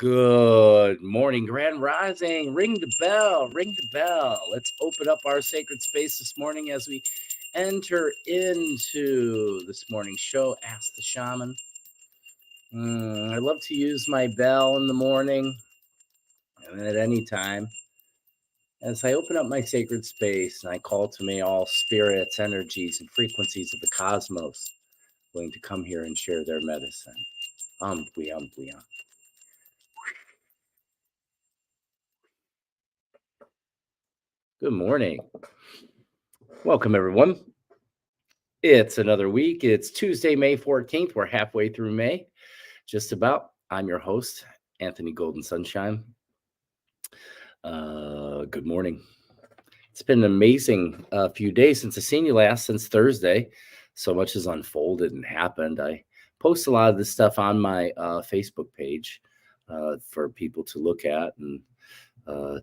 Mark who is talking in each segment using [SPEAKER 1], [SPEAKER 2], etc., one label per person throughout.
[SPEAKER 1] Good morning, Grand Rising. Ring the bell, ring the bell. Let's open up our sacred space this morning as we enter into this morning's show, Ask the Shaman. I love to use my bell in the morning and at any time as I open up my sacred space and I call to me all spirits, energies, and frequencies of the cosmos willing to come here and share their medicine. Umpty, umpty, ump. Good morning. Welcome, everyone. It's another week. It's Tuesday, May 14th. We're halfway through May, just about. I'm your host, Anthony Golden Sunshine. Good morning. It's been an amazing few days since I've seen you last, since Thursday. So much has unfolded and happened. I post a lot of this stuff on my Facebook page for people to look at and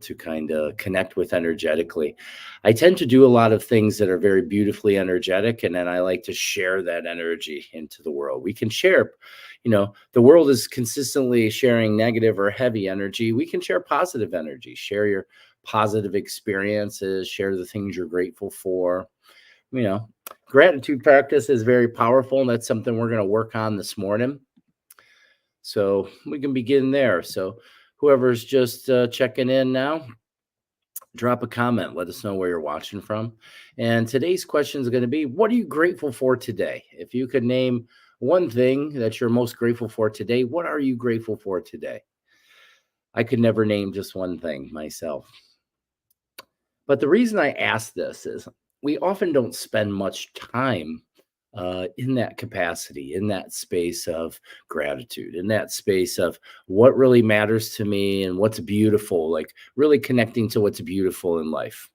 [SPEAKER 1] to kind of connect with energetically. I tend to do a lot of things that are very beautifully energetic, and then I like to share that energy into the world. We can share, the world is consistently sharing negative or heavy energy. We can share positive energy, share your positive experiences, share the things you're grateful for. Gratitude practice is very powerful, and that's something we're going to work on this morning. So we can begin there. So whoever's just checking in now, drop a comment. Let us know where you're watching from. And today's question is going to be, what are you grateful for today? If you could name one thing that you're most grateful for today, what are you grateful for today? I could never name just one thing myself. But the reason I ask this is we often don't spend much time in that capacity, in that space of gratitude, in that space of what really matters to me and what's beautiful, like really connecting to what's beautiful in life.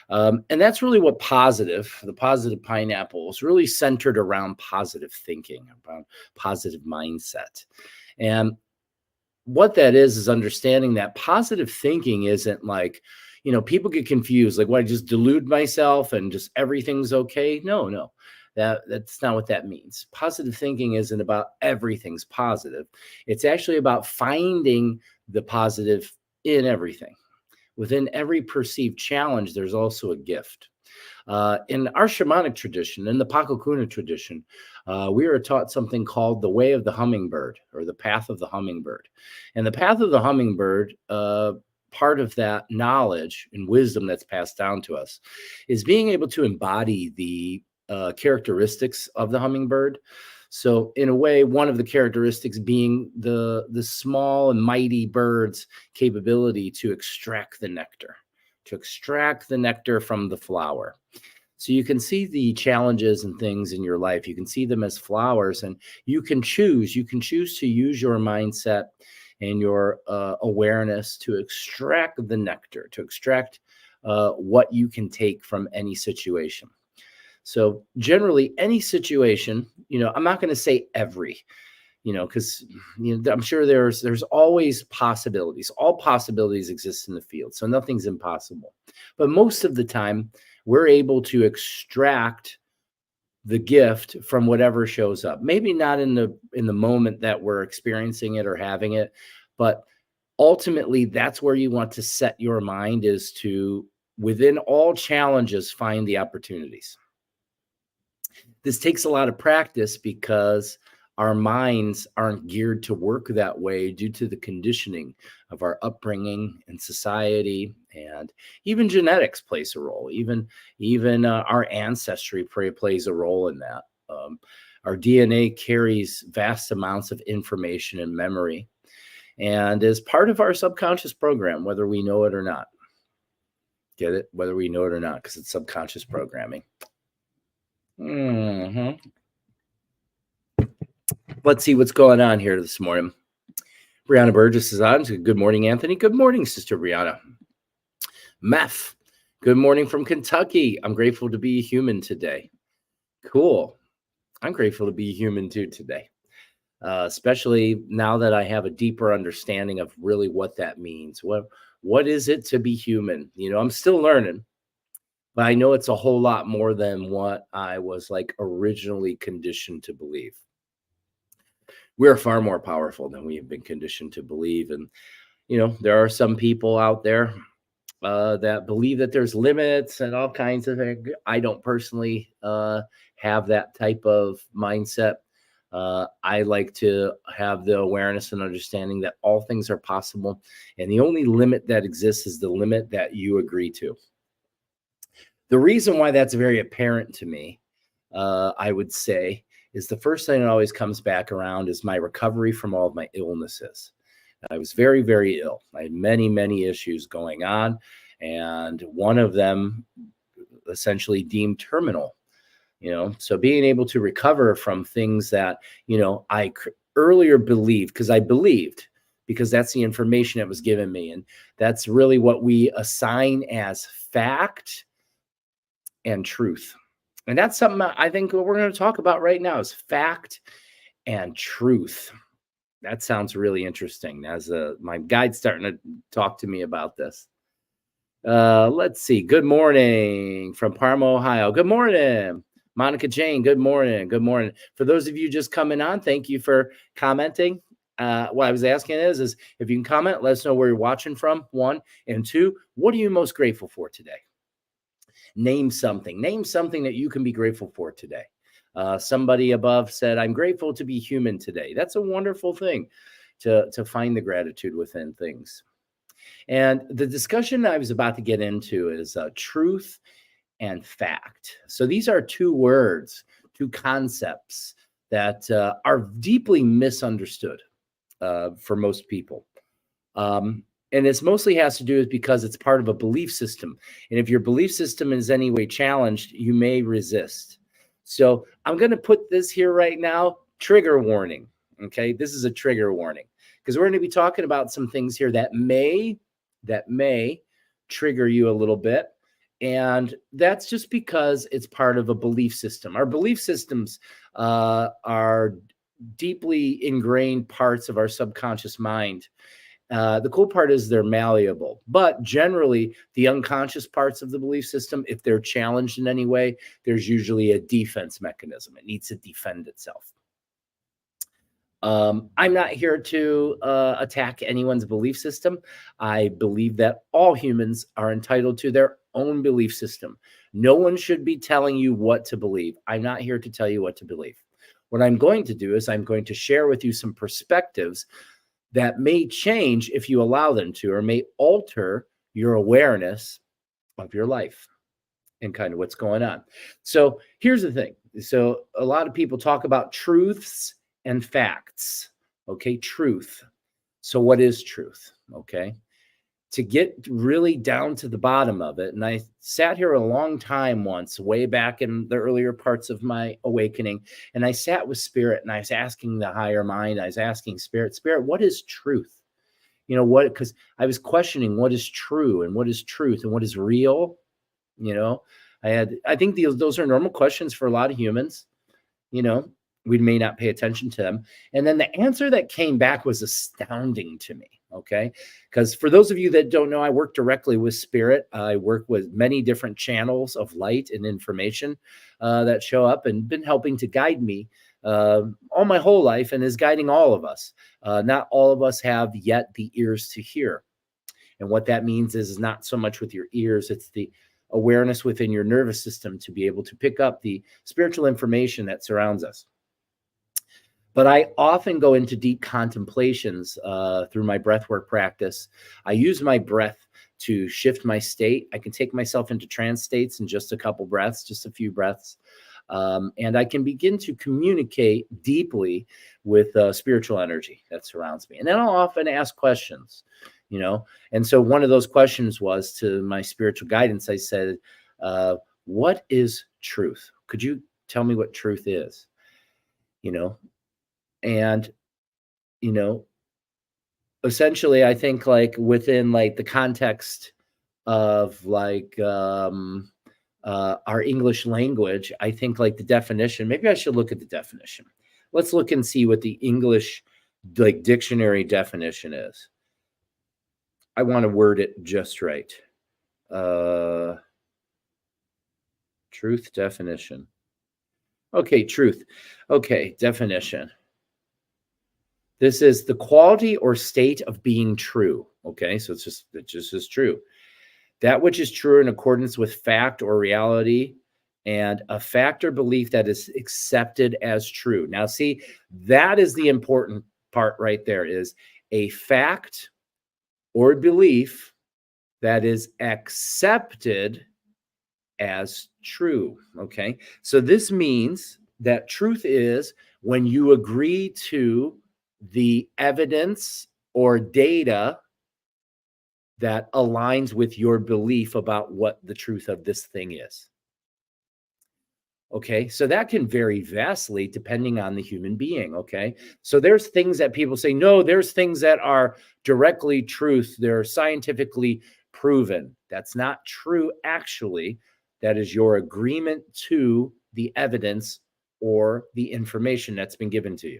[SPEAKER 1] And that's really what the positive pineapple is really centered around positive thinking, around positive mindset. And what that is understanding that positive thinking isn't like, people get confused, like, what, I just delude myself and just everything's okay? No. That's not what that means. Positive thinking isn't about everything's positive. It's actually about finding the positive in everything. Within every perceived challenge, there's also a gift. In our shamanic tradition, in the Paqo Kuna tradition, we are taught something called the way of the hummingbird, or the path of the hummingbird. And the path of the hummingbird, part of that knowledge and wisdom that's passed down to us, is being able to embody the characteristics of the hummingbird. So in a way, one of the characteristics being the small and mighty bird's capability to extract the nectar from the flower. So you can see the challenges and things in your life. You can see them as flowers, and you can choose to use your mindset and your awareness to extract the nectar, to extract what you can take from any situation. So generally, any situation, I'm not going to say every, because I'm sure there's always possibilities. All possibilities exist in the field, so nothing's impossible. But most of the time, we're able to extract the gift from whatever shows up. Maybe not in the moment that we're experiencing it or having it, but ultimately, that's where you want to set your mind, is to, within all challenges, find the opportunities. This takes a lot of practice because our minds aren't geared to work that way due to the conditioning of our upbringing and society, and even genetics plays a role. Even our ancestry plays a role in that. Our DNA carries vast amounts of information and memory, and is part of our subconscious program, whether we know it or not. Get it? Whether we know it or not, because it's subconscious programming. Let's see what's going on here this morning. Brianna Burgess is on. Good morning, Anthony. Good morning, Sister Brianna. Meth. Good morning from Kentucky. I'm grateful to be a human today. Cool. I'm grateful to be a human too today, especially now that I have a deeper understanding of really what that means. What is it to be human? I'm still learning. But I know it's a whole lot more than what I was originally conditioned to believe. We're far more powerful than we have been conditioned to believe. And, there are some people out there that believe that there's limits and all kinds of things. I don't personally have that type of mindset. I like to have the awareness and understanding that all things are possible. And the only limit that exists is the limit that you agree to. The reason why that's very apparent to me, I would say, is the first thing that always comes back around is my recovery from all of my illnesses. I was very, very ill. I had many, many issues going on, and one of them essentially deemed terminal. So being able to recover from things that I earlier believed, because that's the information that was given me, and that's really what we assign as fact and truth. And that's something I think what we're going to talk about right now is fact and truth. That sounds really interesting, as my guide's starting to talk to me about this. Let's see. Good morning from Parma, Ohio. Good morning. Monica Jane, good morning. Good morning. For those of you just coming on, thank you for commenting. What I was asking is if you can comment, let us know where you're watching from, 1. And 2, what are you most grateful for today? Name something that you can be grateful for today. Somebody above said, I'm grateful to be human today. That's a wonderful thing, to find the gratitude within things. And the discussion I was about to get into is truth and fact. So these are 2 words, 2 concepts that are deeply misunderstood for most people. And this mostly has to do with because it's part of a belief system. And if your belief system is any way challenged, you may resist. So I'm going to put this here right now, trigger warning. Okay, this is a trigger warning because we're going to be talking about some things here that may trigger you a little bit. And that's just because it's part of a belief system. Our belief systems are deeply ingrained parts of our subconscious mind. The cool part is they're malleable, but generally the unconscious parts of the belief system, if they're challenged in any way, there's usually a defense mechanism. It needs to defend itself. I'm not here to attack anyone's belief system. I believe that all humans are entitled to their own belief system. No one should be telling you what to believe. I'm not here to tell you what to believe. What I'm going to do is I'm going to share with you some perspectives that may change if you allow them to, or may alter your awareness of your life and kind of what's going on. So here's the thing. So a lot of people talk about truths and facts. Okay, truth. So what is truth? Okay. To get really down to the bottom of it, and I sat here a long time once, way back in the earlier parts of my awakening, and I sat with Spirit, and I was asking the higher mind, I was asking Spirit, what is truth? What? Because I was questioning what is true and what is truth and what is real. I think those are normal questions for a lot of humans. We may not pay attention to them. And then the answer that came back was astounding to me. Okay. Because for those of you that don't know, I work directly with Spirit. I work with many different channels of light and information that show up, and been helping to guide me all my whole life, and is guiding all of us. Not all of us have yet the ears to hear. And what that means is not so much with your ears, it's the awareness within your nervous system to be able to pick up the spiritual information that surrounds us. But I often go into deep contemplations through my breathwork practice. I use my breath to shift my state. I can take myself into trance states in just a couple breaths, just a few breaths. And I can begin to communicate deeply with spiritual energy that surrounds me. And then I'll often ask questions, And so one of those questions was to my spiritual guidance. I said, what is truth? Could you tell me what truth is? And, essentially, I think within the context of our English language, I think the definition, maybe I should look at the definition. Let's look and see what the English dictionary definition is. I want to word it just right. Truth definition. Okay, truth. Okay, definition. This is the quality or state of being true. Okay, so it just is true. That which is true in accordance with fact or reality, and a fact or belief that is accepted as true. Now, see, that is the important part right there, is a fact or belief that is accepted as true. Okay, so this means that truth is when you agree to the evidence or data that aligns with your belief about what the truth of this thing is. Okay, so that can vary vastly depending on the human being. Okay, so there's things that people say, no, there's things that are directly truth, they're scientifically proven. That's not true, actually. That is your agreement to the evidence or the information that's been given to you.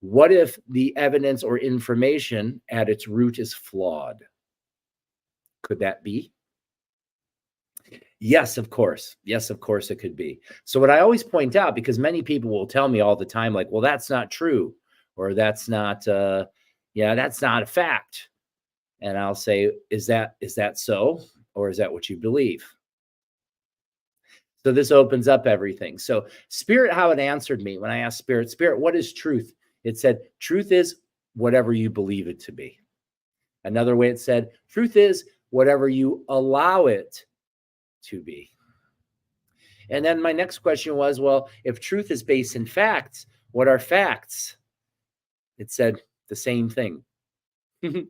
[SPEAKER 1] What if the evidence or information at its root is flawed? Could that be? Yes, of course. Yes, of course it could be. So what I always point out, because many people will tell me all the time, like, well, that's not true, or that's not, yeah, that's not a fact. And I'll say, is that so? Or is that what you believe? So this opens up everything. So Spirit, how it answered me when I asked Spirit, what is truth? It said, truth is whatever you believe it to be. Another way it said, truth is whatever you allow it to be. And then my next question was, well, if truth is based in facts, what are facts? It said the same thing. It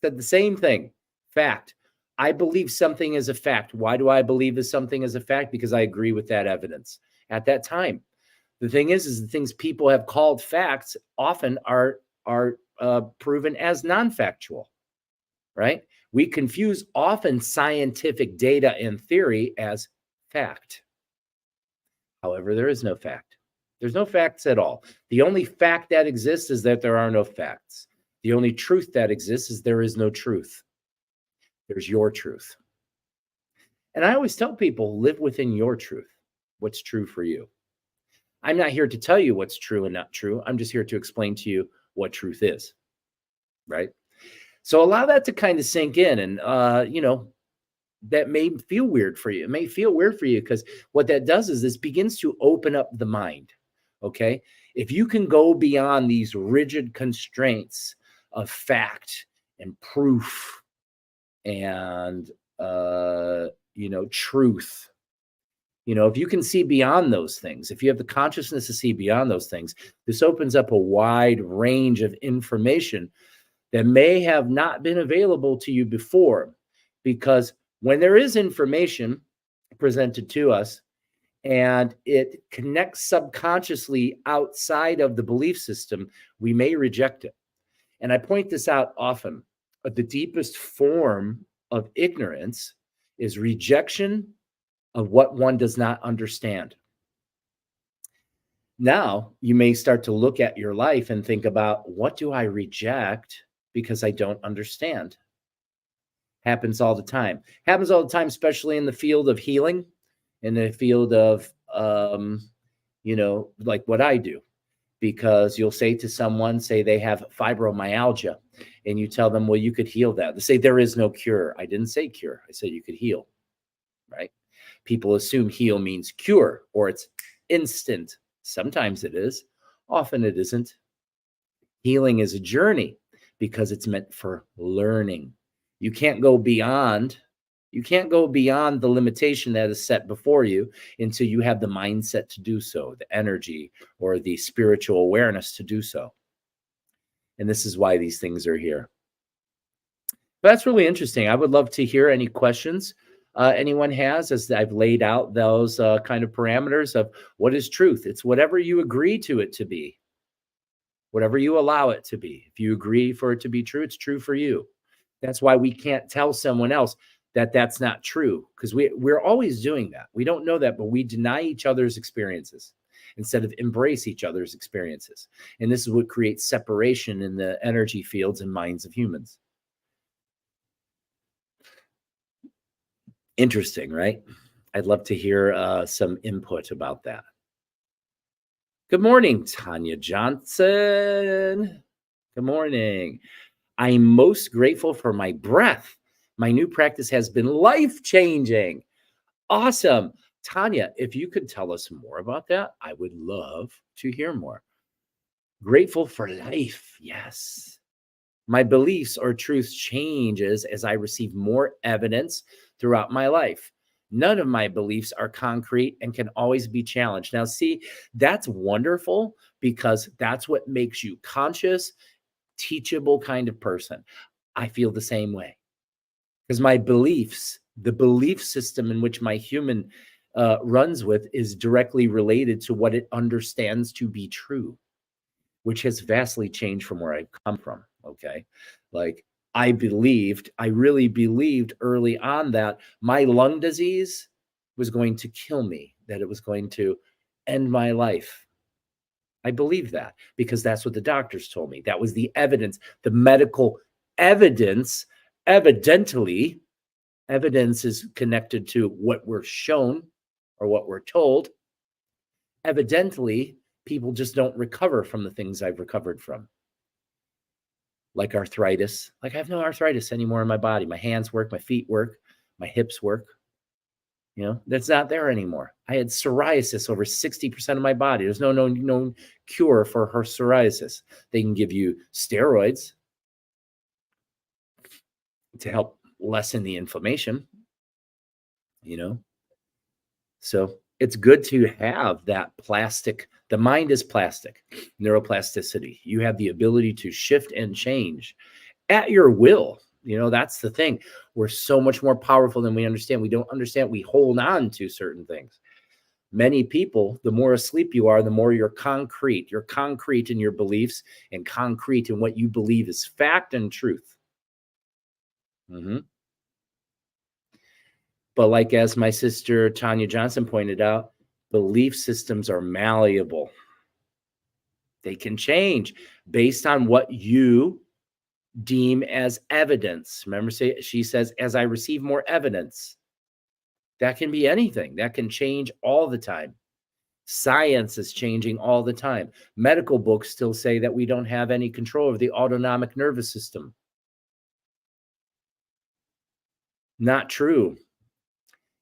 [SPEAKER 1] said the same thing. Fact. I believe something is a fact. Why do I believe something is a fact? Because I agree with that evidence at that time. The thing is the things people have called facts often are proven as non-factual, right? We confuse often scientific data and theory as fact. However, there is no fact. There's no facts at all. The only fact that exists is that there are no facts. The only truth that exists is there is no truth. There's your truth. And I always tell people, live within your truth. What's true for you? I'm not here to tell you what's true and not true. I'm just here to explain to you what truth is, right? So allow that to kind of sink in, and that may feel weird for you. It may feel weird for you because what that does is this begins to open up the mind. Okay, if you can go beyond these rigid constraints of fact and proof and truth, if you can see beyond those things, if you have the consciousness to see beyond those things, this opens up a wide range of information that may have not been available to you before. Because when there is information presented to us and it connects subconsciously outside of the belief system, we may reject it. And I point this out often. The deepest form of ignorance is rejection of what one does not understand. Now, you may start to look at your life and think about, what do I reject because I don't understand? Happens all the time. Happens all the time, especially in the field of healing, in the field of, like what I do. Because you'll say to someone, say they have fibromyalgia, and you tell them, well, you could heal that. They say there is no cure. I didn't say cure. I said you could heal, right? People assume heal means cure or it's instant. Sometimes it is. Often it isn't. Healing is a journey because it's meant for learning. You can't go beyond the limitation that is set before you until you have the mindset to do so, the energy or the spiritual awareness to do so. And this is why these things are here. But that's really interesting. I would love to hear any questions anyone has, as I've laid out those kind of parameters of what is truth. It's whatever you agree to it to be, whatever you allow it to be. If you agree for it to be true, it's true for you. That's why we can't tell someone else that that's not true, because we're always doing that. We don't know that, but we deny each other's experiences instead of embrace each other's experiences. And this is what creates separation in the energy fields and minds of humans. Interesting, right? I'd love to hear some input about that. Good morning, Tanya Johnson. Good morning. I'm most grateful for my breath. My new practice has been life-changing. Awesome. Tanya, if you could tell us more about that, I would love to hear more. Grateful for life. Yes. My beliefs or truths changes as I receive more evidence throughout my life. None of my beliefs are concrete and can always be challenged. Now, see, that's wonderful because that's what makes you conscious, teachable kind of person. I feel the same way because my beliefs, the belief system in which my human runs with, is directly related to what it understands to be true, which has vastly changed from where I've come from. Okay. Like I really believed early on that my lung disease was going to kill me, that it was going to end my life. I believed that because that's what the doctors told me. That was the evidence, the medical evidence. Evidently, evidence is connected to what we're shown or what we're told. Evidently, people just don't recover from the things I've recovered from, like arthritis. Like I have no arthritis anymore in my body. My hands work, my feet work, my hips work. You know, that's not there anymore. I had psoriasis over 60% of my body. There's no known cure for her psoriasis. They can give you steroids to help lessen the inflammation, you know. So it's good to have that plastic. The mind is plastic, neuroplasticity. You have the ability to shift and change at your will. You know, that's the thing. We're so much more powerful than we understand. We don't understand. We hold on to certain things. Many people, the more asleep you are, the more you're concrete. You're concrete in your beliefs and concrete in what you believe is fact and truth. But like as my sister Tanya Johnson pointed out, belief systems are malleable. They can change based on what you deem as evidence. Remember, she says, as I receive more evidence, that can be anything. That can change all the time. Science is changing all the time. Medical books still say that we don't have any control over the autonomic nervous system. Not true.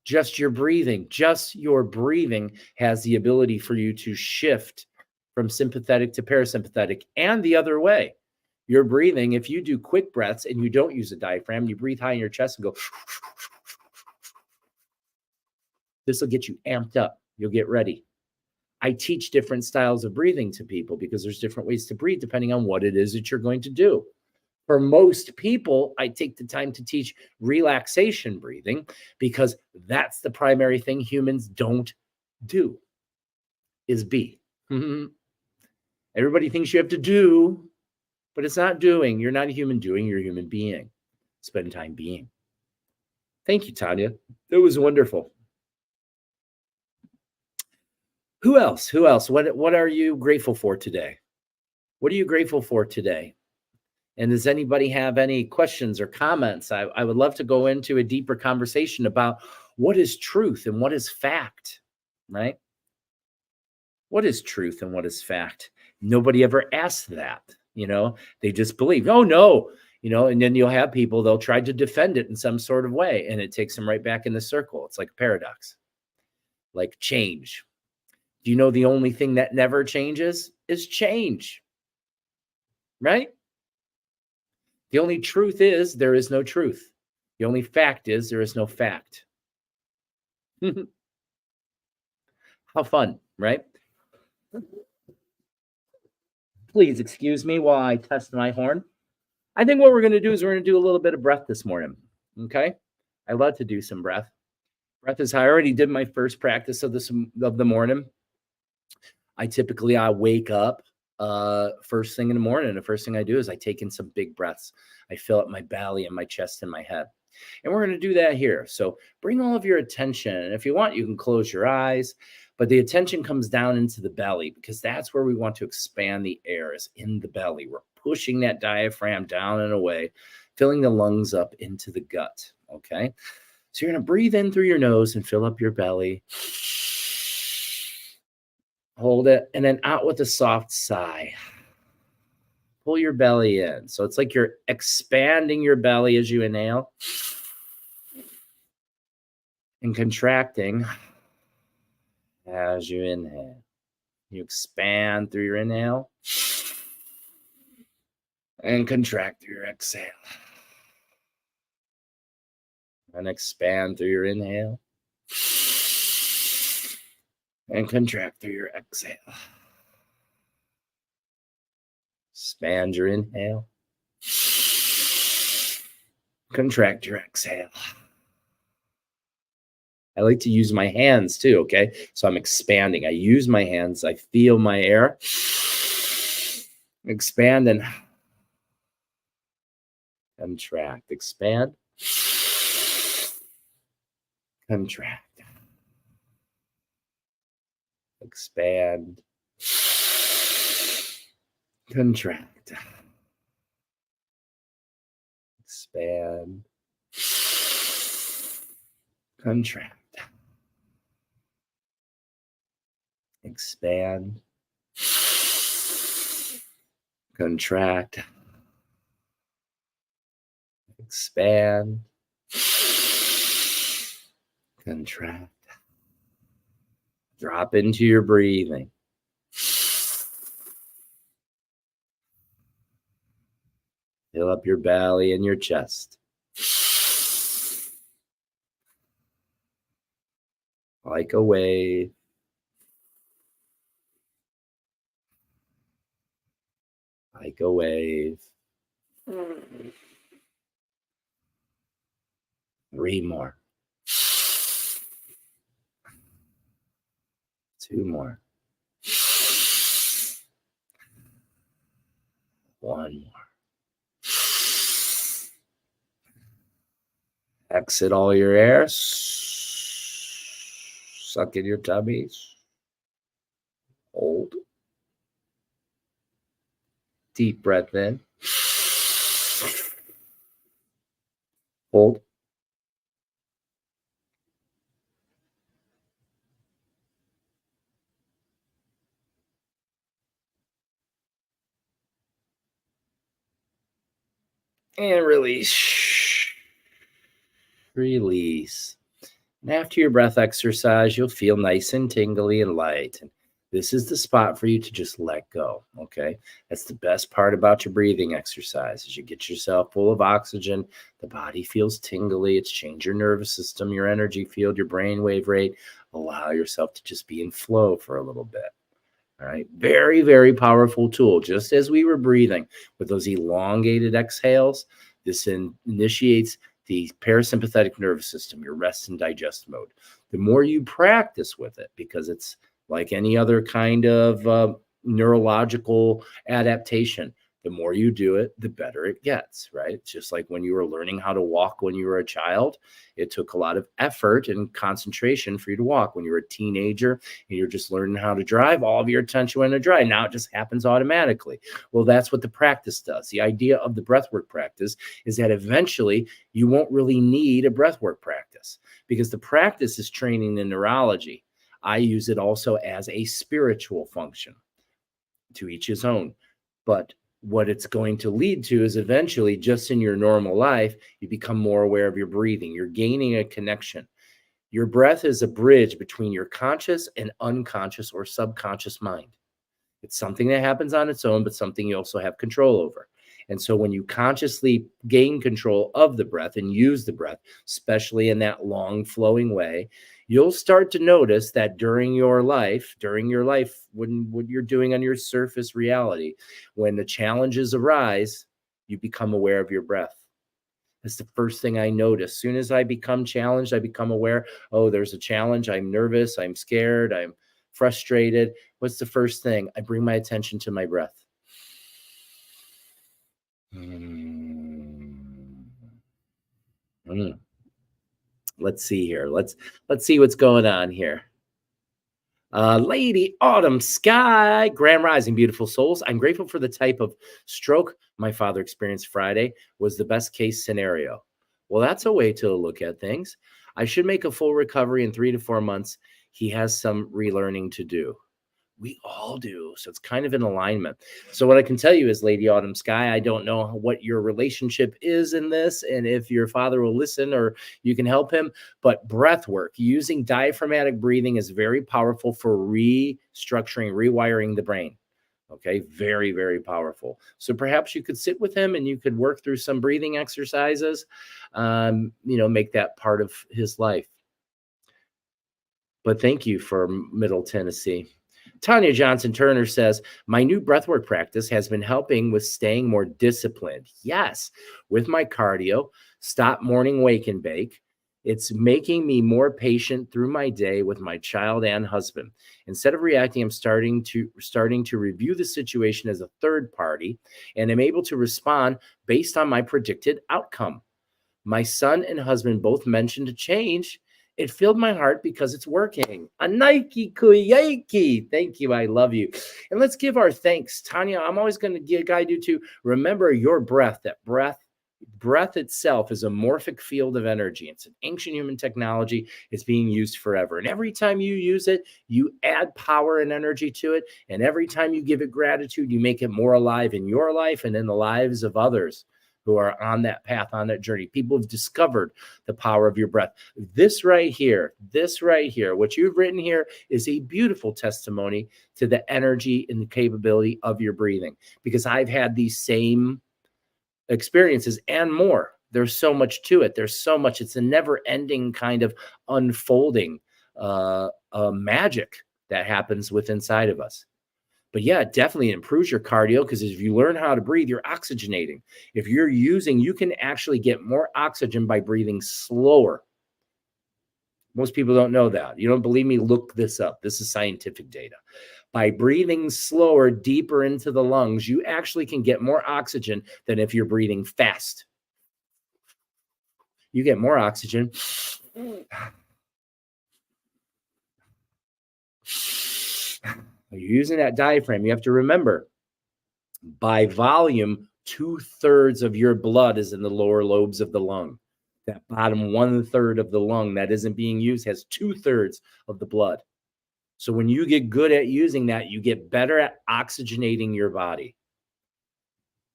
[SPEAKER 1] Just your breathing has the ability for you to shift from sympathetic to parasympathetic and the other way. Your breathing, if you do quick breaths and you don't use a diaphragm, you breathe high in your chest and go, this will get you amped up. You'll get ready. I teach different styles of breathing to people because there's different ways to breathe depending on what it is that you're going to do. For most people, I take the time to teach relaxation breathing because that's the primary thing humans don't do, is be. Everybody thinks you have to do, but it's not doing. You're not a human doing, you're a human being. Spend time being. Thank you, Tanya. It was wonderful. Who else? What are you grateful for today? What are you grateful for today? And does anybody have any questions or comments? I would love to go into a deeper conversation about what is truth and what is fact, right? What is truth and what is fact? Nobody ever asked that, you know, they just believe, oh no, you know, and then you'll have people, they'll try to defend it in some sort of way, and it takes them right back in the circle. It's like a paradox, like change. Do you know the only thing that never changes is change, right? The only truth is there is no truth. The only fact is there is no fact. How fun, right? Please excuse me while I test my horn. I think what we're going to do is we're going to do a little bit of breath this morning. Okay. I love to do some breath. Breath is how I already did my first practice of the morning. I typically wake up first thing in the morning. The first thing I do is I take in some big breaths. I fill up my belly and my chest and my head. And we're going to do that here. So bring all of your attention. And if you want, you can close your eyes. But the attention comes down into the belly because that's where we want to expand the air, is in the belly. We're pushing that diaphragm down and away, filling the lungs up into the gut. Okay. So you're going to breathe in through your nose and fill up your belly. Hold it, and then out with a soft sigh. Pull your belly in. So it's like you're expanding your belly as you inhale and contracting as you inhale. You expand through your inhale and contract through your exhale. And expand through your inhale and contract through your exhale. Expand your inhale. Contract your exhale. I like to use my hands too, okay? So I'm expanding. I use my hands. I feel my air. Expand and contract. Expand. Contract. Expand. Contract. Expand. Contract. Expand. Contract. Expand. Contract. Drop into your breathing. Fill up your belly and your chest. Like a wave. Like a wave. 3 more. 2 more. 1 more. Exit all your air. Suck in your tummies. Hold. Deep breath in. Hold. And release. Release. And after your breath exercise, you'll feel nice and tingly and light. And this is the spot for you to just let go, okay? That's the best part about your breathing exercise. As you get yourself full of oxygen, the body feels tingly. It's changed your nervous system, your energy field, your brain wave rate. Allow yourself to just be in flow for a little bit. All right. Very, very powerful tool. Just as we were breathing with those elongated exhales, this initiates the parasympathetic nervous system, your rest and digest mode. The more you practice with it, because it's like any other kind of neurological adaptation, the more you do it, the better it gets, right? It's just like when you were learning how to walk when you were a child, it took a lot of effort and concentration for you to walk. When you were a teenager and you're just learning how to drive, all of your attention went to drive. Now it just happens automatically. Well, that's what the practice does. The idea of the breathwork practice is that eventually you won't really need a breathwork practice because the practice is training in neurology. I use it also as a spiritual function, to each his own. But what it's going to lead to is eventually, just in your normal life, you become more aware of your breathing. You're gaining a connection. Your breath is a bridge between your conscious and unconscious or subconscious mind. It's something that happens on its own, but something you also have control over. And so when you consciously gain control of the breath and use the breath, especially in that long flowing way, you'll start to notice that during your life, when you're doing on your surface reality, when the challenges arise, you become aware of your breath. That's the first thing I notice. As soon as I become challenged, I become aware, oh, there's a challenge. I'm nervous. I'm scared. I'm frustrated. What's the first thing? I bring my attention to my breath. Let's see here. Let's see what's going on here. Lady Autumn Sky, Grand Rising, beautiful souls. I'm grateful for the type of stroke my father experienced Friday was the best case scenario. Well, that's a way to look at things. I should make a full recovery in 3 to 4 months. He has some relearning to do. We all do. So it's kind of in alignment. So what I can tell you is, Lady Autumn Sky, I don't know what your relationship is in this and if your father will listen or you can help him, but breath work, using diaphragmatic breathing is very powerful for restructuring, rewiring the brain. Okay, very, very powerful. So perhaps you could sit with him and you could work through some breathing exercises, make that part of his life. But thank you for Middle Tennessee. Tanya Johnson Turner says, my new breathwork practice has been helping with staying more disciplined. Yes, with my cardio, stop morning wake and bake. It's making me more patient through my day with my child and husband. Instead of reacting, I'm starting to review the situation as a third party, and I'm able to respond based on my predicted outcome. My son and husband both mentioned a change. It filled my heart because it's working. A Nike Kuyaki. Thank you. I love you. And let's give our thanks. Tanya, I'm always going to guide you to remember your breath. That breath itself is a morphic field of energy. It's an ancient human technology. It's being used forever. And every time you use it, you add power and energy to it. And every time you give it gratitude, you make it more alive in your life and in the lives of others who are on that path, on that journey. People have discovered the power of your breath. This right here, what you've written here is a beautiful testimony to the energy and the capability of your breathing, because I've had these same experiences and more. There's so much to it. There's so much. It's a never ending kind of unfolding magic that happens within inside of us. But yeah, it definitely improves your cardio, because if you learn how to breathe, you're oxygenating. If you're you can actually get more oxygen by breathing slower. Most people don't know that. You don't believe me? Look this up. This is scientific data. By breathing slower, deeper into the lungs, you actually can get more oxygen than if you're breathing fast. You get more oxygen. You're using that diaphragm. You have to remember, by volume, 2/3 of your blood is in the lower lobes of the lung. That bottom 1/3 of the lung that isn't being used has 2/3 of the blood. So when you get good at using that, you get better at oxygenating your body.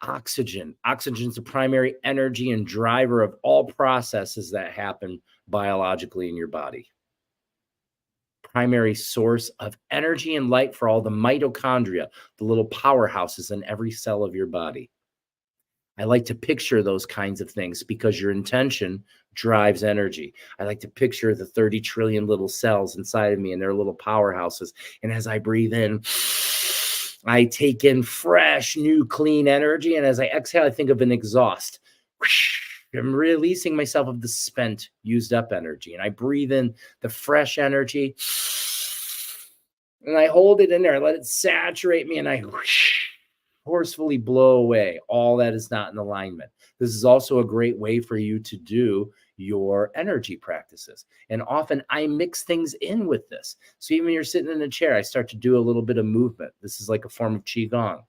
[SPEAKER 1] Oxygen's the primary energy and driver of all processes that happen biologically in your body. Primary source of energy and light for all the mitochondria, the little powerhouses in every cell of your body. I like to picture those kinds of things because your intention drives energy. I like to picture the 30 trillion little cells inside of me and their little powerhouses. And as I breathe in, I take in fresh, new, clean energy. And as I exhale, I think of an exhaust. I'm releasing myself of the spent, used up energy. And I breathe in the fresh energy. And I hold it in there, let it saturate me, and I forcefully blow away all that is not in alignment. This is also a great way for you to do your energy practices. And often I mix things in with this. So even when you're sitting in a chair, I start to do a little bit of movement. This is like a form of Qigong.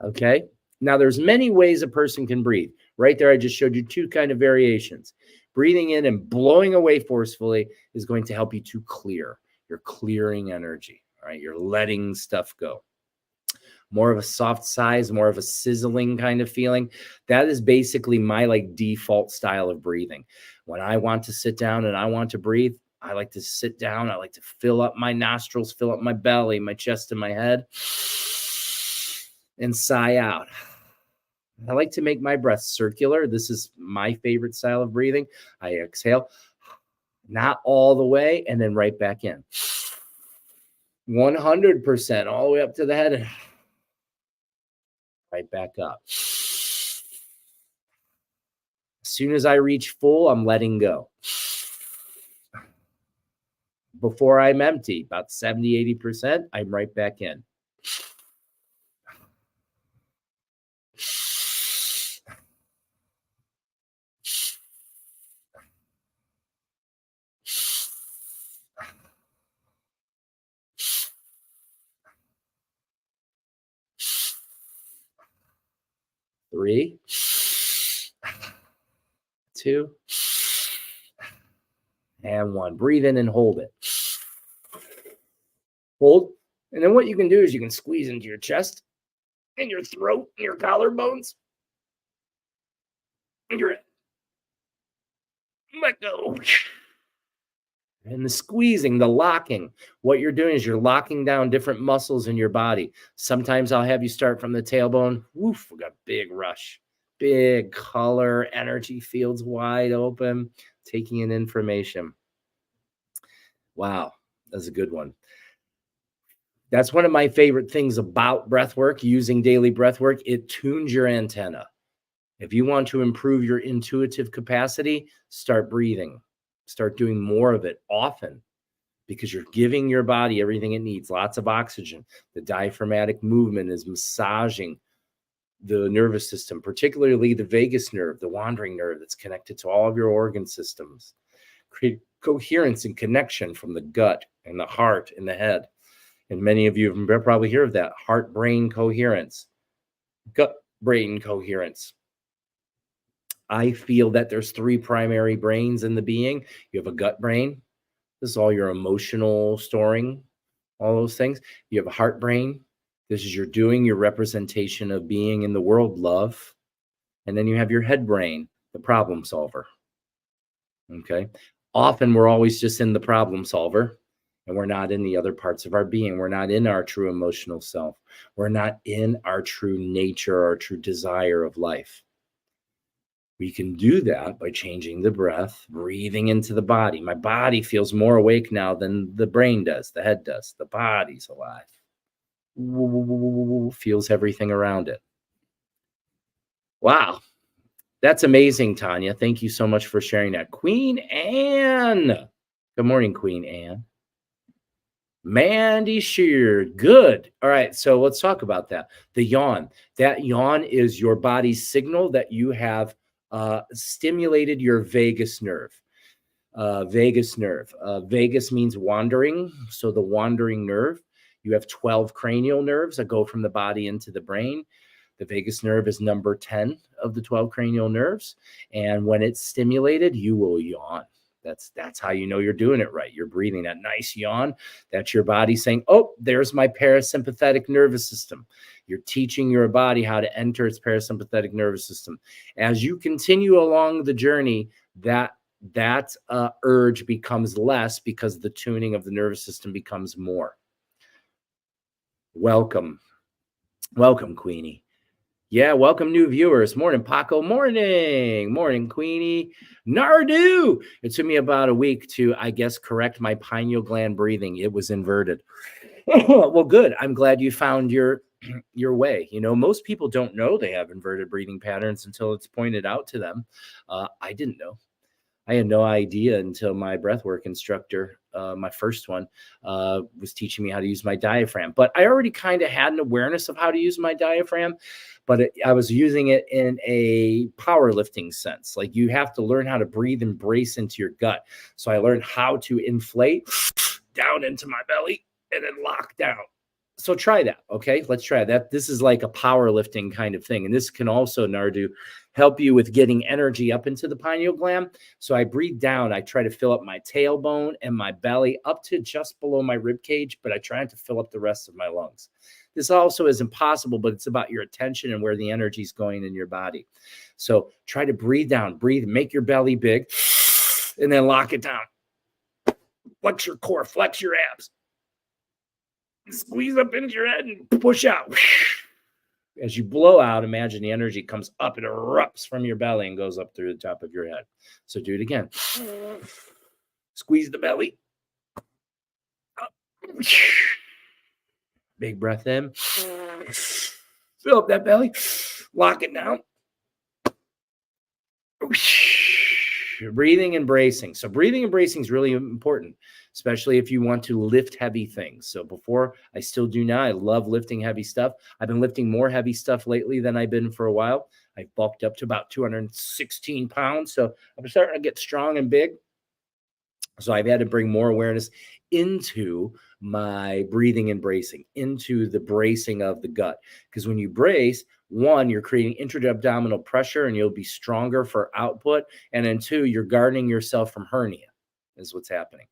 [SPEAKER 1] Okay. Now there's many ways a person can breathe. Right there, I just showed you two kind of variations. Breathing in and blowing away forcefully is going to help you to clear. You're clearing energy. All right. You're letting stuff go. More of a soft size, more of a sizzling kind of feeling. That is basically my like default style of breathing. When I want to sit down and I want to breathe, I like to sit down. I like to fill up my nostrils, fill up my belly, my chest, and my head, and sigh out. I like to make my breath circular. This is my favorite style of breathing. I exhale, not all the way, and then right back in. 100% all the way up to the head and right back up. As soon as I reach full, I'm letting go. Before I'm empty, about 70, 80%, I'm right back in. 3, 2, and 1. Breathe in and hold it. Hold. And then what you can do is you can squeeze into your chest and your throat and your collarbones and your head. Let go. And the squeezing, the locking, what you're doing is you're locking down different muscles in your body. Sometimes I'll have you start from the tailbone. Woof, we got big rush, big color, energy fields wide open, taking in information. Wow, that's a good one. That's one of my favorite things about breath work, using daily breath work. It tunes your antenna. If you want to improve your intuitive capacity, start breathing. Start doing more of it often, because you're giving your body everything it needs, lots of oxygen. The diaphragmatic movement is massaging the nervous system, particularly the vagus nerve, the wandering nerve that's connected to all of your organ systems. Create coherence and connection from the gut and the heart and the head. And many of you have probably heard of that, heart-brain coherence, gut-brain coherence. I feel that there's 3 primary brains in the being. You have a gut brain. This is all your emotional storing, all those things. You have a heart brain. This is your doing, your representation of being in the world, love. And then you have your head brain, the problem solver. Okay. Often we're always just in the problem solver, and we're not in the other parts of our being. We're not in our true emotional self. We're not in our true nature, our true desire of life. We can do that by changing the breath, breathing into the body. My body feels more awake now than the brain does, the head does. The body's alive. Feels everything around it. Wow. That's amazing, Tanya. Thank you so much for sharing that. Queen Anne. Good morning, Queen Anne. Mandy Shear. Good. All right. So let's talk about that. The yawn. That yawn is your body's signal that you have stimulated your vagus nerve. Vagus nerve. Vagus means wandering. So the wandering nerve. You have 12 cranial nerves that go from the body into the brain. The vagus nerve is number 10 of the 12 cranial nerves. And when it's stimulated, you will yawn. That's how you know you're doing it right. You're breathing that nice yawn. That's your body saying, oh, there's my parasympathetic nervous system. You're teaching your body how to enter its parasympathetic nervous system. As you continue along the journey, that urge becomes less, because the tuning of the nervous system becomes more. Welcome, Queenie. Yeah, welcome new viewers. Morning, Paqo. Morning, Queenie. Nardu. It took me about a week to, I guess, correct my pineal gland breathing. It was inverted. Well, good. I'm glad you found your way. You know, most people don't know they have inverted breathing patterns until it's pointed out to them. I didn't know. I had no idea until my breathwork instructor, my first one, was teaching me how to use my diaphragm. But I already kind of had an awareness of how to use my diaphragm, but I was using it in a powerlifting sense. Like, you have to learn how to breathe and brace into your gut. So I learned how to inflate down into my belly and then lock down. So try that. Okay, let's try that. This is like a powerlifting kind of thing. And this can also, Nardu, help you with getting energy up into the pineal gland. So I breathe down. I try to fill up my tailbone and my belly up to just below my rib cage, but I try not to fill up the rest of my lungs. This also is impossible, but it's about your attention and where the energy is going in your body. So try to breathe down, breathe, make your belly big, and then lock it down. Flex your core, flex your abs. Squeeze up into your head and push out. As you blow out, imagine the energy comes up, it erupts from your belly and goes up through the top of your head. So do it again. Squeeze the belly. Up. Big breath in. Fill up that belly. Lock it down. Breathing and bracing. So breathing and bracing is really important, especially if you want to lift heavy things. So before, I still do now. I love lifting heavy stuff. I've been lifting more heavy stuff lately than I've been for a while. I've bulked up to about 216 pounds. So I'm starting to get strong and big. So I've had to bring more awareness into my breathing and bracing, into the bracing of the gut. Because when you brace, one, you're creating intra-abdominal pressure and you'll be stronger for output. And then two, you're guarding yourself from hernia is what's happening.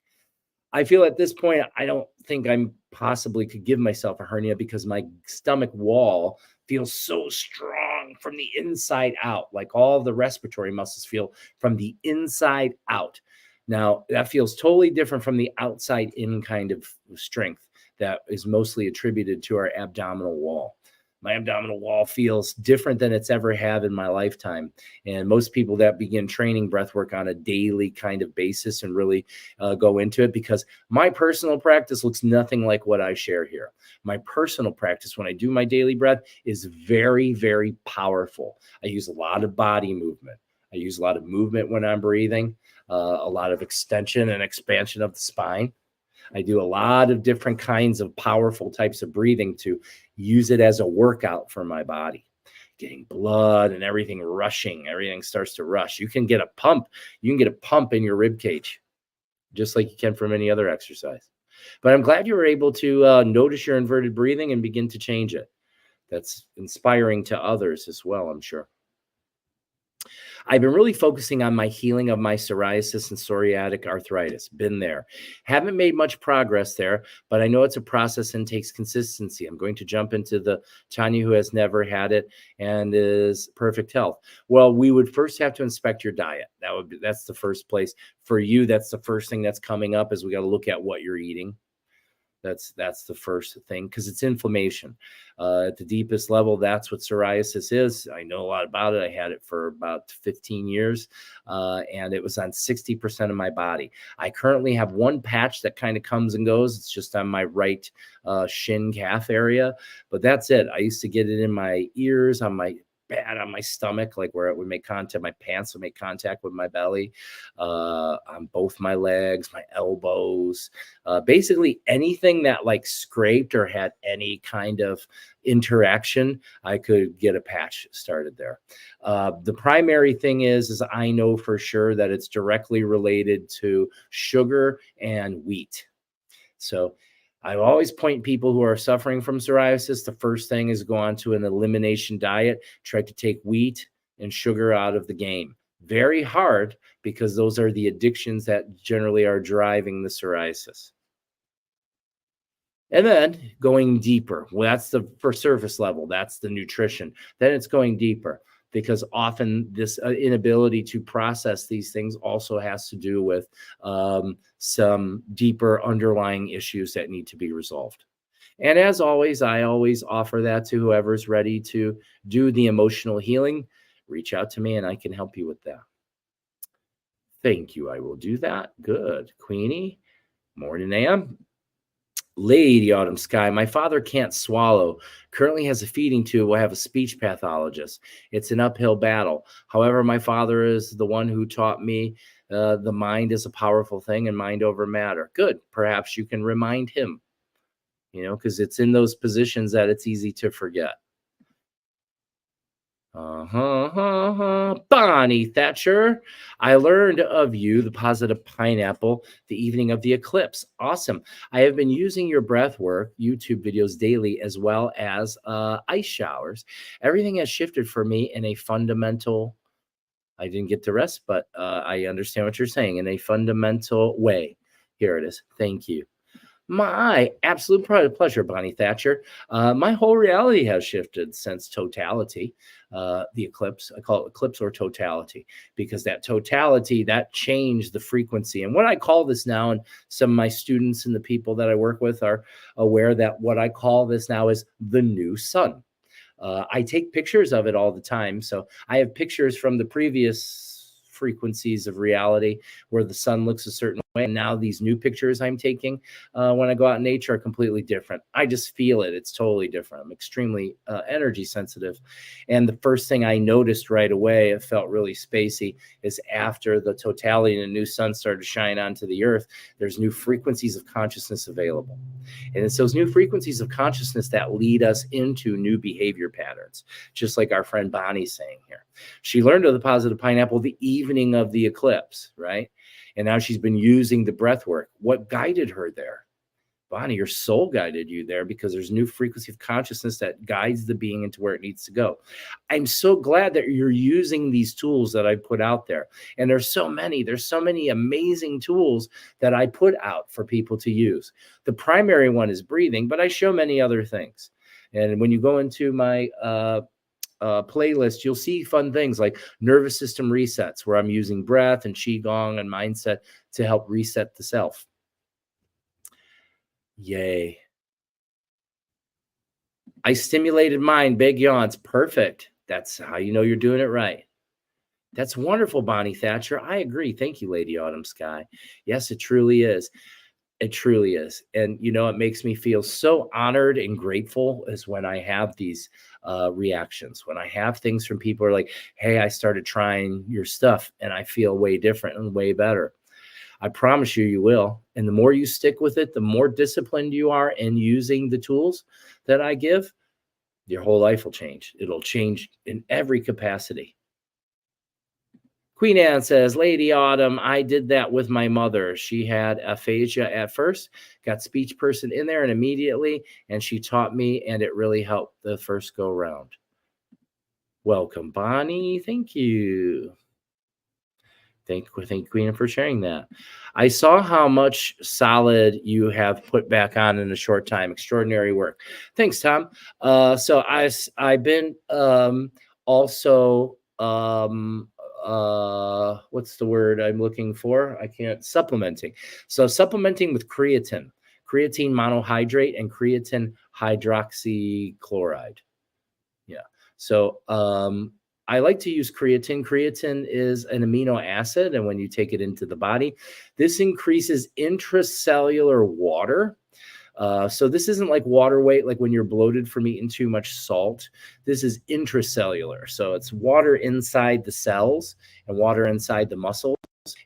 [SPEAKER 1] I feel at this point, I don't think I'm possibly could give myself a hernia because my stomach wall feels so strong from the inside out, like all the respiratory muscles feel from the inside out. Now, that feels totally different from the outside in kind of strength that is mostly attributed to our abdominal wall. My abdominal wall feels different than it's ever had in my lifetime. And most people that begin training breath work on a daily kind of basis and really go into it, because my personal practice looks nothing like what I share here. My personal practice when I do my daily breath is very, very powerful. I use a lot of body movement. I use a lot of movement when I'm breathing, a lot of extension and expansion of the spine. I do a lot of different kinds of powerful types of breathing to use it as a workout for my body. Getting blood and everything rushing, everything starts to rush. You can get a pump. You can get a pump in your rib cage, just like you can from any other exercise. But I'm glad you were able to notice your inverted breathing and begin to change it. That's inspiring to others as well, I'm sure. I've been really focusing on my healing of my psoriasis and psoriatic arthritis. Been there. Haven't made much progress there, but I know it's a process and takes consistency. I'm going to jump into the Tanya who has never had it and is perfect health. Well, we would first have to inspect your diet. That's the first place. For you, that's the first thing that's coming up is we got to look at what you're eating. That's the first thing, because it's inflammation. At the deepest level, that's what psoriasis is. I know a lot about it. I had it for about 15 years, and it was on 60% of my body. I currently have one patch that kind of comes and goes. It's just on my right shin calf area, but that's it. I used to get it in my ears, on my stomach, like where it would make contact, my pants would make contact with my belly, on both my legs, my elbows, basically anything that like scraped or had any kind of interaction, I could get a patch started there. The primary thing is I know for sure that it's directly related to sugar and wheat. So I always point people who are suffering from psoriasis, the first thing is go on to an elimination diet, try to take wheat and sugar out of the game. Very hard, because those are the addictions that generally are driving the psoriasis. And then going deeper. Well, that's the first surface level. That's the nutrition. Then it's going deeper, because often this inability to process these things also has to do with some deeper underlying issues that need to be resolved. And as always, I always offer that to whoever's ready to do the emotional healing. Reach out to me and I can help you with that. Thank you. I will do that. Good. Queenie. Morning, Am. Lady Autumn Sky, my father can't swallow, currently has a feeding tube, will have a speech pathologist. It's an uphill battle. However, my father is the one who taught me the mind is a powerful thing and mind over matter. Good. Perhaps you can remind him, because it's in those positions that it's easy to forget. Bonnie Thatcher, I learned of you, the positive pineapple, the evening of the eclipse. Awesome. I have been using your breath work, YouTube videos daily, as well as ice showers. Everything has shifted for me in a fundamental, I didn't get the rest, but I understand what you're saying, in a fundamental way. Here it is. Thank you. My absolute pleasure, Bonnie Thatcher. My whole reality has shifted since totality, the eclipse. I call it eclipse or totality, because that totality, that changed the frequency. And what I call this now, and some of my students and the people that I work with are aware that what I call this now is the new sun. I take pictures of it all the time. So I have pictures from the previous frequencies of reality where the sun looks a certain way. And now these new pictures I'm taking when I go out in nature are completely different. I just feel it. It's totally different. I'm extremely energy sensitive. And the first thing I noticed right away, it felt really spacey, is after the totality and the new sun started to shine onto the earth, there's new frequencies of consciousness available. And it's those new frequencies of consciousness that lead us into new behavior patterns, just like our friend Bonnie's saying here. She learned of the positive pineapple the evening of the eclipse, right? And now she's been using the breath work. What guided her there? Bonnie, your soul guided you there because there's new frequency of consciousness that guides the being into where it needs to go. I'm so glad that you're using these tools that I put out there. And there's so many amazing tools that I put out for people to use. The primary one is breathing, but I show many other things. And when you go into my playlist, you'll see fun things like nervous system resets, where I'm using breath and qigong and mindset to help reset the self. Yay. I stimulated mine, big yawns. Perfect. That's how you know you're doing it right. That's wonderful, Bonnie Thatcher. I agree. Thank you, Lady Autumn Sky. Yes, it truly is. It truly is. And, you know, it makes me feel so honored and grateful is when I have these reactions, when I have things from people who are like, hey, I started trying your stuff and I feel way different and way better. I promise you, you will. And the more you stick with it, the more disciplined you are in using the tools that I give, your whole life will change. It'll change in every capacity. Queen Anne says, Lady Autumn, I did that with my mother. She had aphasia at first, got speech person in there and immediately, and she taught me, and it really helped the first go round. Welcome, Bonnie. Thank you. Thank you, Queen, for sharing that. I saw how much solid you have put back on in a short time. Extraordinary work. Thanks, Tom. So I've been also what's the word I'm looking for? I can't supplementing. So supplementing with creatine monohydrate and creatine hydroxychloride. Yeah. So I like to use creatine. Creatine is an amino acid, and when you take it into the body, this increases intracellular water. So this isn't like water weight, like when you're bloated from eating too much salt. This is intracellular. So it's water inside the cells and water inside the muscles.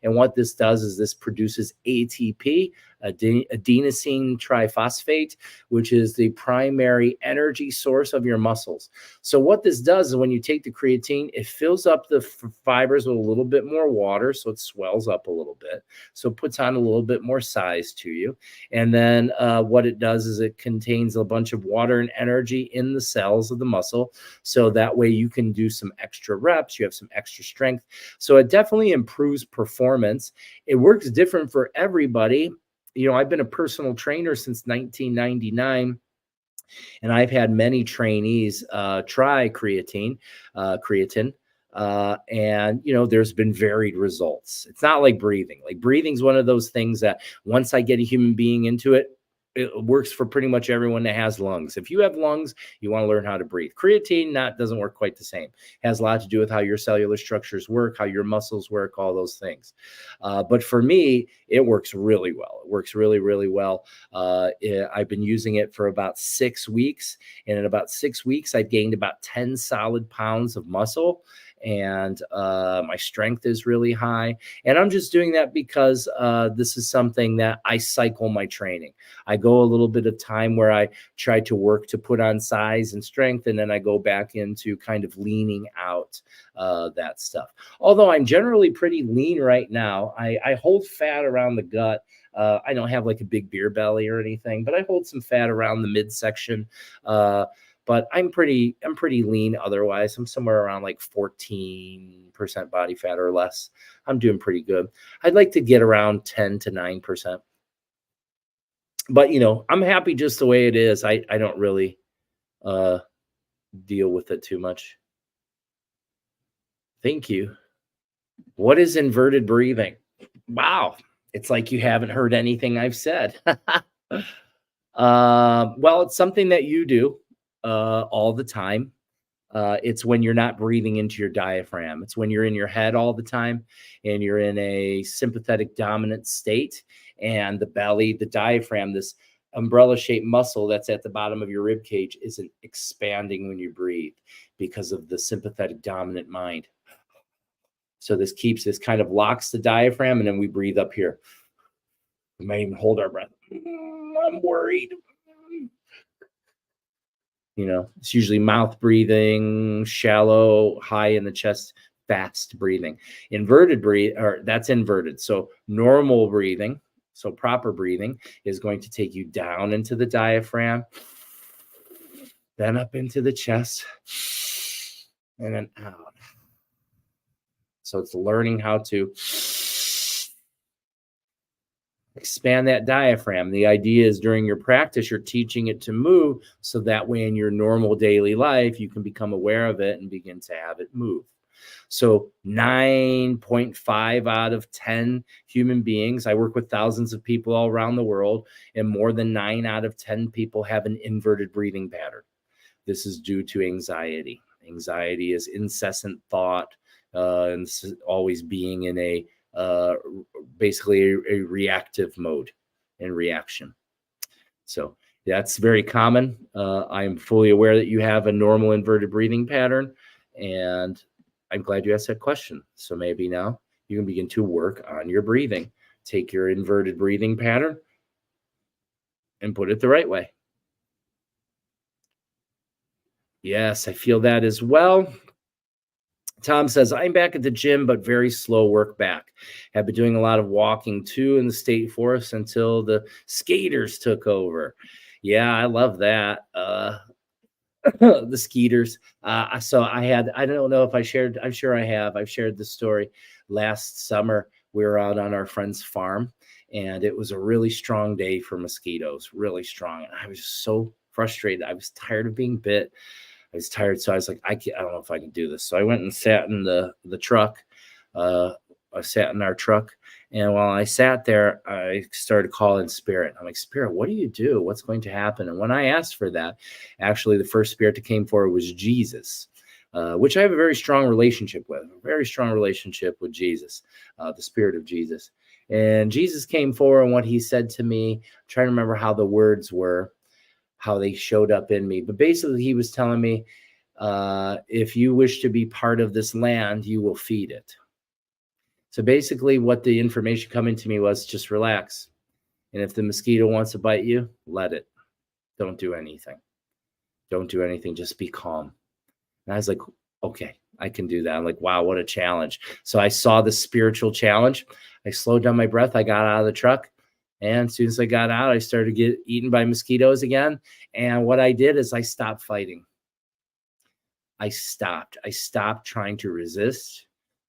[SPEAKER 1] And what this does is this produces ATP, adenosine triphosphate, which is the primary energy source of your muscles. So what this does is when you take the creatine, it fills up the fibers with a little bit more water, so it swells up a little bit. So it puts on a little bit more size to you. And then what it does is it contains a bunch of water and energy in the cells of the muscle. So that way you can do some extra reps, you have some extra strength. So it definitely improves performance. It works different for everybody. You know, I've been a personal trainer since 1999, and I've had many trainees try creatine, and, you know, there's been varied results. It's not like breathing. Like breathing is one of those things that once I get a human being into it, it works for pretty much everyone that has lungs. If you have lungs, you want to learn how to breathe. Creatine doesn't work quite the same. It has a lot to do with how your cellular structures work, how your muscles work, all those things. But for me, it works really well. It works really, really well. I've been using it for about 6 weeks. And in about 6 weeks, I've gained about 10 solid pounds of muscle. And my strength is really high. And I'm just doing that because this is something that I cycle my training. I go a little bit of time where I try to work to put on size and strength, and then I go back into kind of leaning out that stuff. Although I'm generally pretty lean right now, I hold fat around the gut. I don't have like a big beer belly or anything, but I hold some fat around the midsection. But I'm pretty lean otherwise. I'm somewhere around like 14% body fat or less. I'm doing pretty good. I'd like to get around 10 to 9%. But, you know, I'm happy just the way it is. I don't really deal with it too much. Thank you. What is inverted breathing? Wow. It's like you haven't heard anything I've said. Well, it's something that you do all the time. It's when you're not breathing into your diaphragm. It's when you're in your head all the time and you're in a sympathetic dominant state, and the belly, the diaphragm, this umbrella shaped muscle that's at the bottom of your rib cage isn't expanding when you breathe because of the sympathetic dominant mind. So this kind of locks the diaphragm, and then we breathe up here. We might even hold our breath. I'm worried. You know, it's usually mouth breathing, shallow, high in the chest, fast breathing. Inverted breathe, or that's inverted. So normal breathing So proper breathing is going to take you down into the diaphragm, then up into the chest, and then out. So it's learning how to expand that diaphragm. The idea is during your practice, you're teaching it to move so that way in your normal daily life, you can become aware of it and begin to have it move. So 9.5 out of 10 human beings, I work with thousands of people all around the world, and more than 9 out of 10 people have an inverted breathing pattern. This is due to anxiety. Anxiety is incessant thought and always being in a basically a reactive mode and reaction. So that's very common. I'm fully aware that you have a normal inverted breathing pattern, and I'm glad you asked that question. So maybe now you can begin to work on your breathing. Take your inverted breathing pattern and put it the right way. Yes, I feel that as well. Tom says, I'm back at the gym, but very slow work back. Have been doing a lot of walking too in the state forest until the skaters took over. Yeah, I love that. The skeeters. So I don't know if I shared, I'm sure I have. I've shared the story. Last summer, we were out on our friend's farm, and it was a really strong day for mosquitoes, really strong. And I was so frustrated. I was tired of being bit. I was tired. So I was like, I don't know if I can do this. So I went and sat in the truck. I sat in our truck. And while I sat there, I started calling spirit. I'm like, Spirit, what do you do? What's going to happen? And when I asked for that, actually, the first spirit that came forward was Jesus, which I have a very strong relationship with, Jesus, the spirit of Jesus. And Jesus came forward, and what he said to me, I'm trying to remember how the words were, how they showed up in me. But basically, he was telling me, if you wish to be part of this land, you will feed it. So basically what the information coming to me was, just relax. And if the mosquito wants to bite you, let it. Don't do anything. Don't do anything. Just be calm. And I was like, okay, I can do that. I'm like, wow, what a challenge. So I saw the spiritual challenge. I slowed down my breath. I got out of the truck. And as soon as I got out, I started to get eaten by mosquitoes again. And what I did is I stopped fighting. I stopped trying to resist.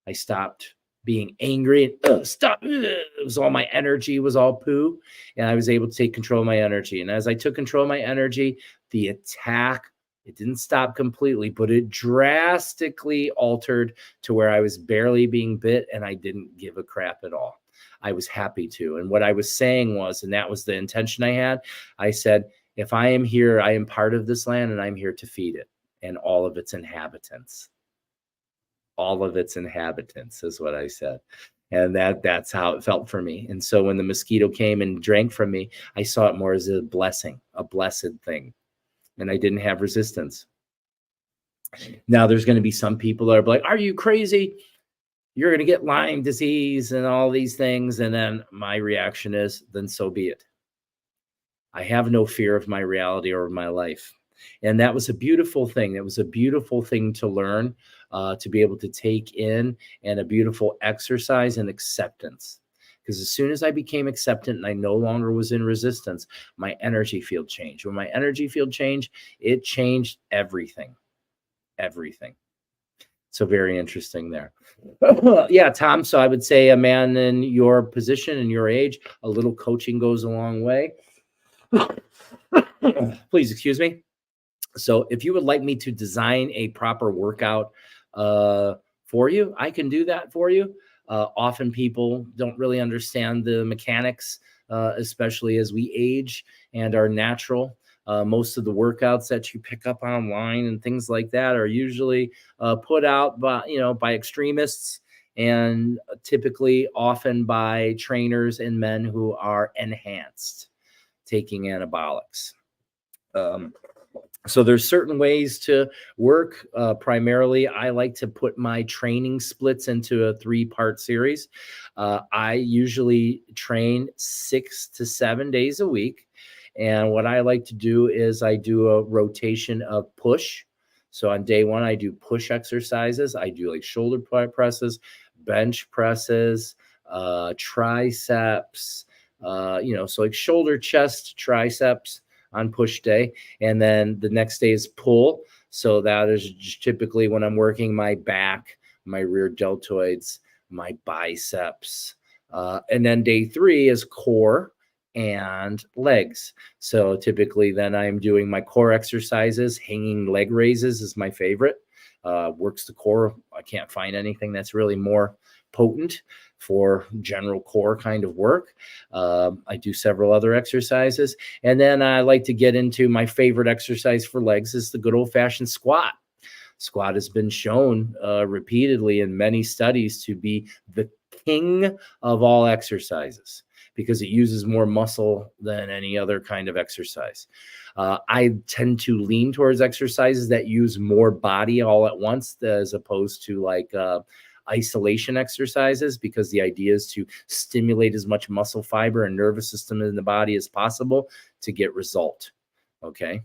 [SPEAKER 1] I stopped being angry and stop. It was all my energy was all poo. And I was able to take control of my energy. And as I took control of my energy, the attack, it didn't stop completely, but it drastically altered to where I was barely being bit and I didn't give a crap at all. I was happy to. And what I was saying was, and that was the intention I had, I said, if I am here, I am part of this land and I'm here to feed it and all of its inhabitants. All of its inhabitants is what I said. And that's how it felt for me. And so when the mosquito came and drank from me, I saw it more as a blessing, a blessed thing. And I didn't have resistance. Now there's going to be some people that are like, are you crazy? You're going to get Lyme disease and all these things. And then my reaction is, then so be it. I have no fear of my reality or of my life. And that was a beautiful thing. That was a beautiful thing to learn, to be able to take in, and a beautiful exercise in acceptance. Because as soon as I became acceptant and I no longer was in resistance, my energy field changed. When my energy field changed, it changed everything. Everything. So very interesting there. Yeah, Tom. So I would say a man in your position and your age, a little coaching goes a long way. Please excuse me. So if you would like me to design a proper workout for you, I can do that for you. Often people don't really understand the mechanics, especially as we age and are natural. Most of the workouts that you pick up online and things like that are usually put out by extremists, and typically often by trainers and men who are enhanced, taking anabolics. So there's certain ways to work. Primarily, I like to put my training splits into a 3-part series. I usually train 6 to 7 days a week. And what I like to do is I do a rotation of push. So on day 1, I do push exercises. I do like shoulder presses, bench presses, triceps, So like shoulder, chest, triceps on push day. And then the next day is pull. So that is typically when I'm working my back, my rear deltoids, my biceps. And then day 3 is core and legs. So typically then I'm doing my core exercises. Hanging leg raises is my favorite. Works the core. I can't find anything that's really more potent for general core kind of work. I do several other exercises. And then I like to get into my favorite exercise for legs is the good old fashioned squat. Squat has been shown repeatedly in many studies to be the king of all exercises because it uses more muscle than any other kind of exercise. I tend to lean towards exercises that use more body all at once as opposed to like isolation exercises, because the idea is to stimulate as much muscle fiber and nervous system in the body as possible to get result. Okay.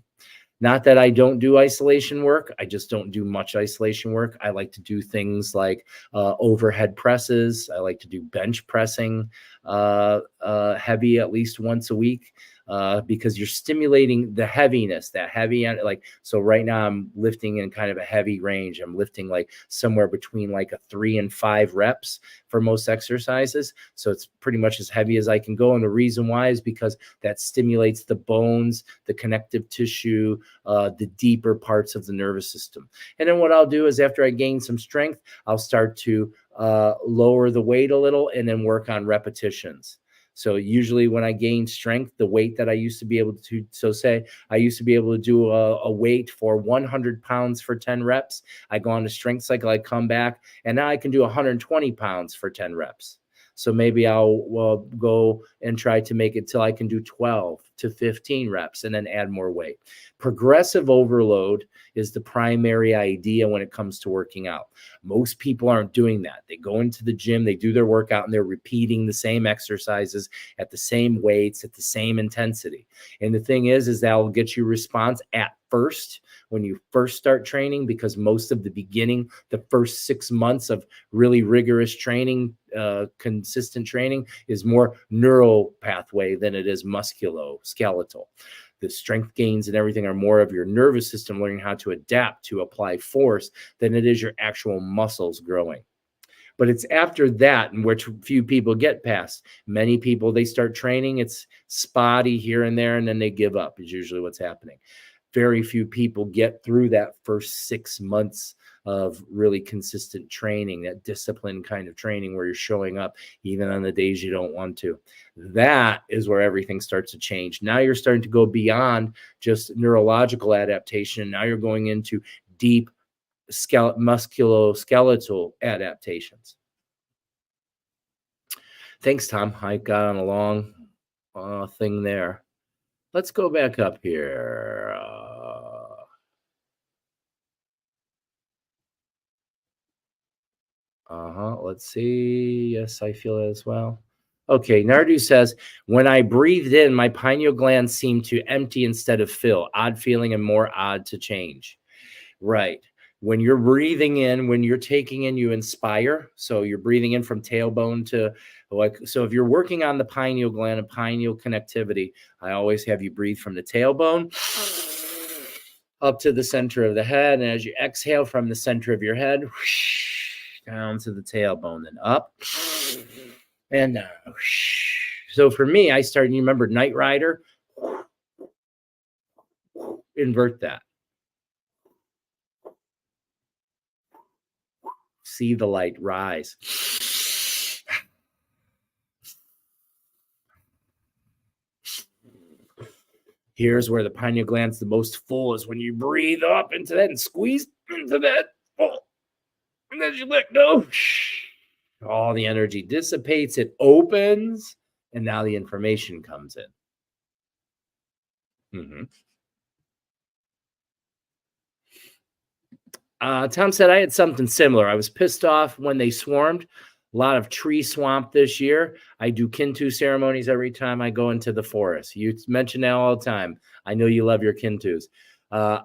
[SPEAKER 1] Not that I don't do isolation work. I just don't do much isolation work. I like to do things like overhead presses. I like to do bench pressing heavy at least once a week because you're stimulating the heaviness, that heavy. Like, so right now I'm lifting in kind of a heavy range. I'm lifting like somewhere between like a 3 and 5 reps for most exercises. So it's pretty much as heavy as I can go. And the reason why is because that stimulates the bones, the connective tissue, the deeper parts of the nervous system. And then what I'll do is after I gain some strength, I'll start to lower the weight a little and then work on repetitions. So usually when I gain strength, the weight that I used to be able to, so say I used to be able to do a weight for 100 pounds for 10 reps. I go on a strength cycle, I come back, and now I can do 120 pounds for 10 reps. So maybe I'll go and try to make it till I can do 12 to 15 reps and then add more weight. Progressive overload is the primary idea when it comes to working out. Most people aren't doing that. They go into the gym, they do their workout, and they're repeating the same exercises at the same weights, at the same intensity. And the thing is that will get you response at first when you first start training, because most of the beginning, the first 6 months of really rigorous training, consistent training is more neural pathway than it is musculoskeletal. The strength gains and everything are more of your nervous system learning how to adapt to apply force than it is your actual muscles growing. But it's after that in which few people get past. Many people, they start training, it's spotty here and there, and then they give up is usually what's happening. Very few people get through that first 6 months of really consistent training, that disciplined kind of training where you're showing up even on the days you don't want to. That is where everything starts to change. Now you're starting to go beyond just neurological adaptation. Now you're going into deep musculoskeletal adaptations. Thanks, Tom. I got on a long thing there. Let's go back up here. Let's see. Yes, I feel it as well. Okay, Nardu says, when I breathed in, my pineal gland seemed to empty instead of fill. Odd feeling and more odd to change. Right. When you're breathing in, when you're taking in, you inspire. So you're breathing in from tailbone to like, so if you're working on the pineal gland and pineal connectivity, I always have you breathe from the tailbone up to the center of the head. And as you exhale from the center of your head, down to the tailbone, then up and down. So for me, I started, you remember Knight Rider? Invert that. See the light rise. Here's where the pineal gland's the most full, is when you breathe up into that and squeeze into that. And then you let go. All the energy dissipates, it opens, and now the information comes in. Tom said, I had something similar. I was pissed off when they swarmed. A lot of tree swamp this year. I do Kintu ceremonies every time I go into the forest. You mention that all the time. I know you love your Kintus.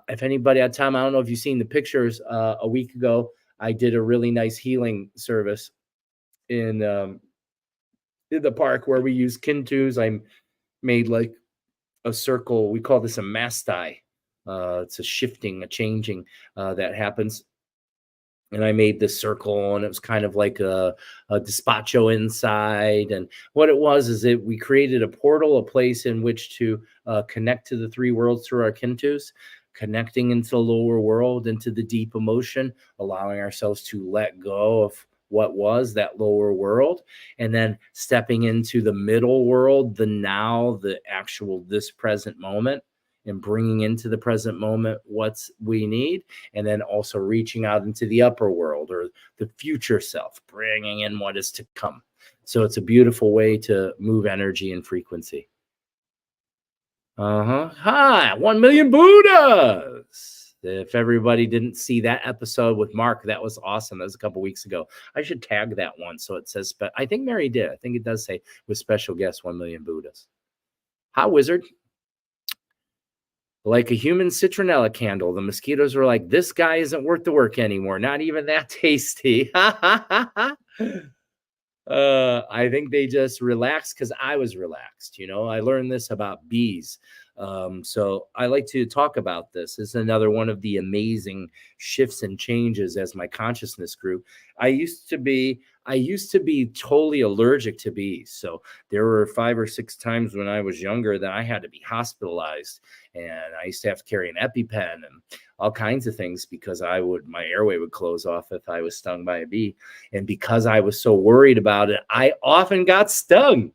[SPEAKER 1] If anybody had time, I don't know if you've seen the pictures. A week ago, I did a really nice healing service in in the park where we use kintus. I made like a circle. We call this a mastai. It's a shifting, a changing that happens. And I made this circle, and it was kind of like a despacho inside. And what it was is we created a portal, a place in which to connect to the three worlds through our kintus, connecting into the lower world, into the deep emotion, allowing ourselves to let go of what was that lower world, and then stepping into the middle world, the now, the actual this present moment, and bringing into the present moment what's we need, and then also reaching out into the upper world or the future self, bringing in what is to come. So it's a beautiful way to move energy and frequency. Hi, 1 million Buddhas. If everybody didn't see that episode with Mark, that was awesome. That was a couple weeks ago. I should tag that one so it says, but I think Mary did. I think it does say with special guest 1 million Buddhas. Hi, wizard. Like a human citronella candle, the mosquitoes were like, this guy isn't worth the work anymore. Not even that tasty. I think they just relaxed because I was relaxed. I learned this about bees. So I like to talk about this. This is another one of the amazing shifts and changes as my consciousness grew. I used to be totally allergic to bees. So there were 5 or 6 times when I was younger that I had to be hospitalized, and I used to have to carry an EpiPen and all kinds of things because my airway would close off if I was stung by a bee. And because I was so worried about it, I often got stung.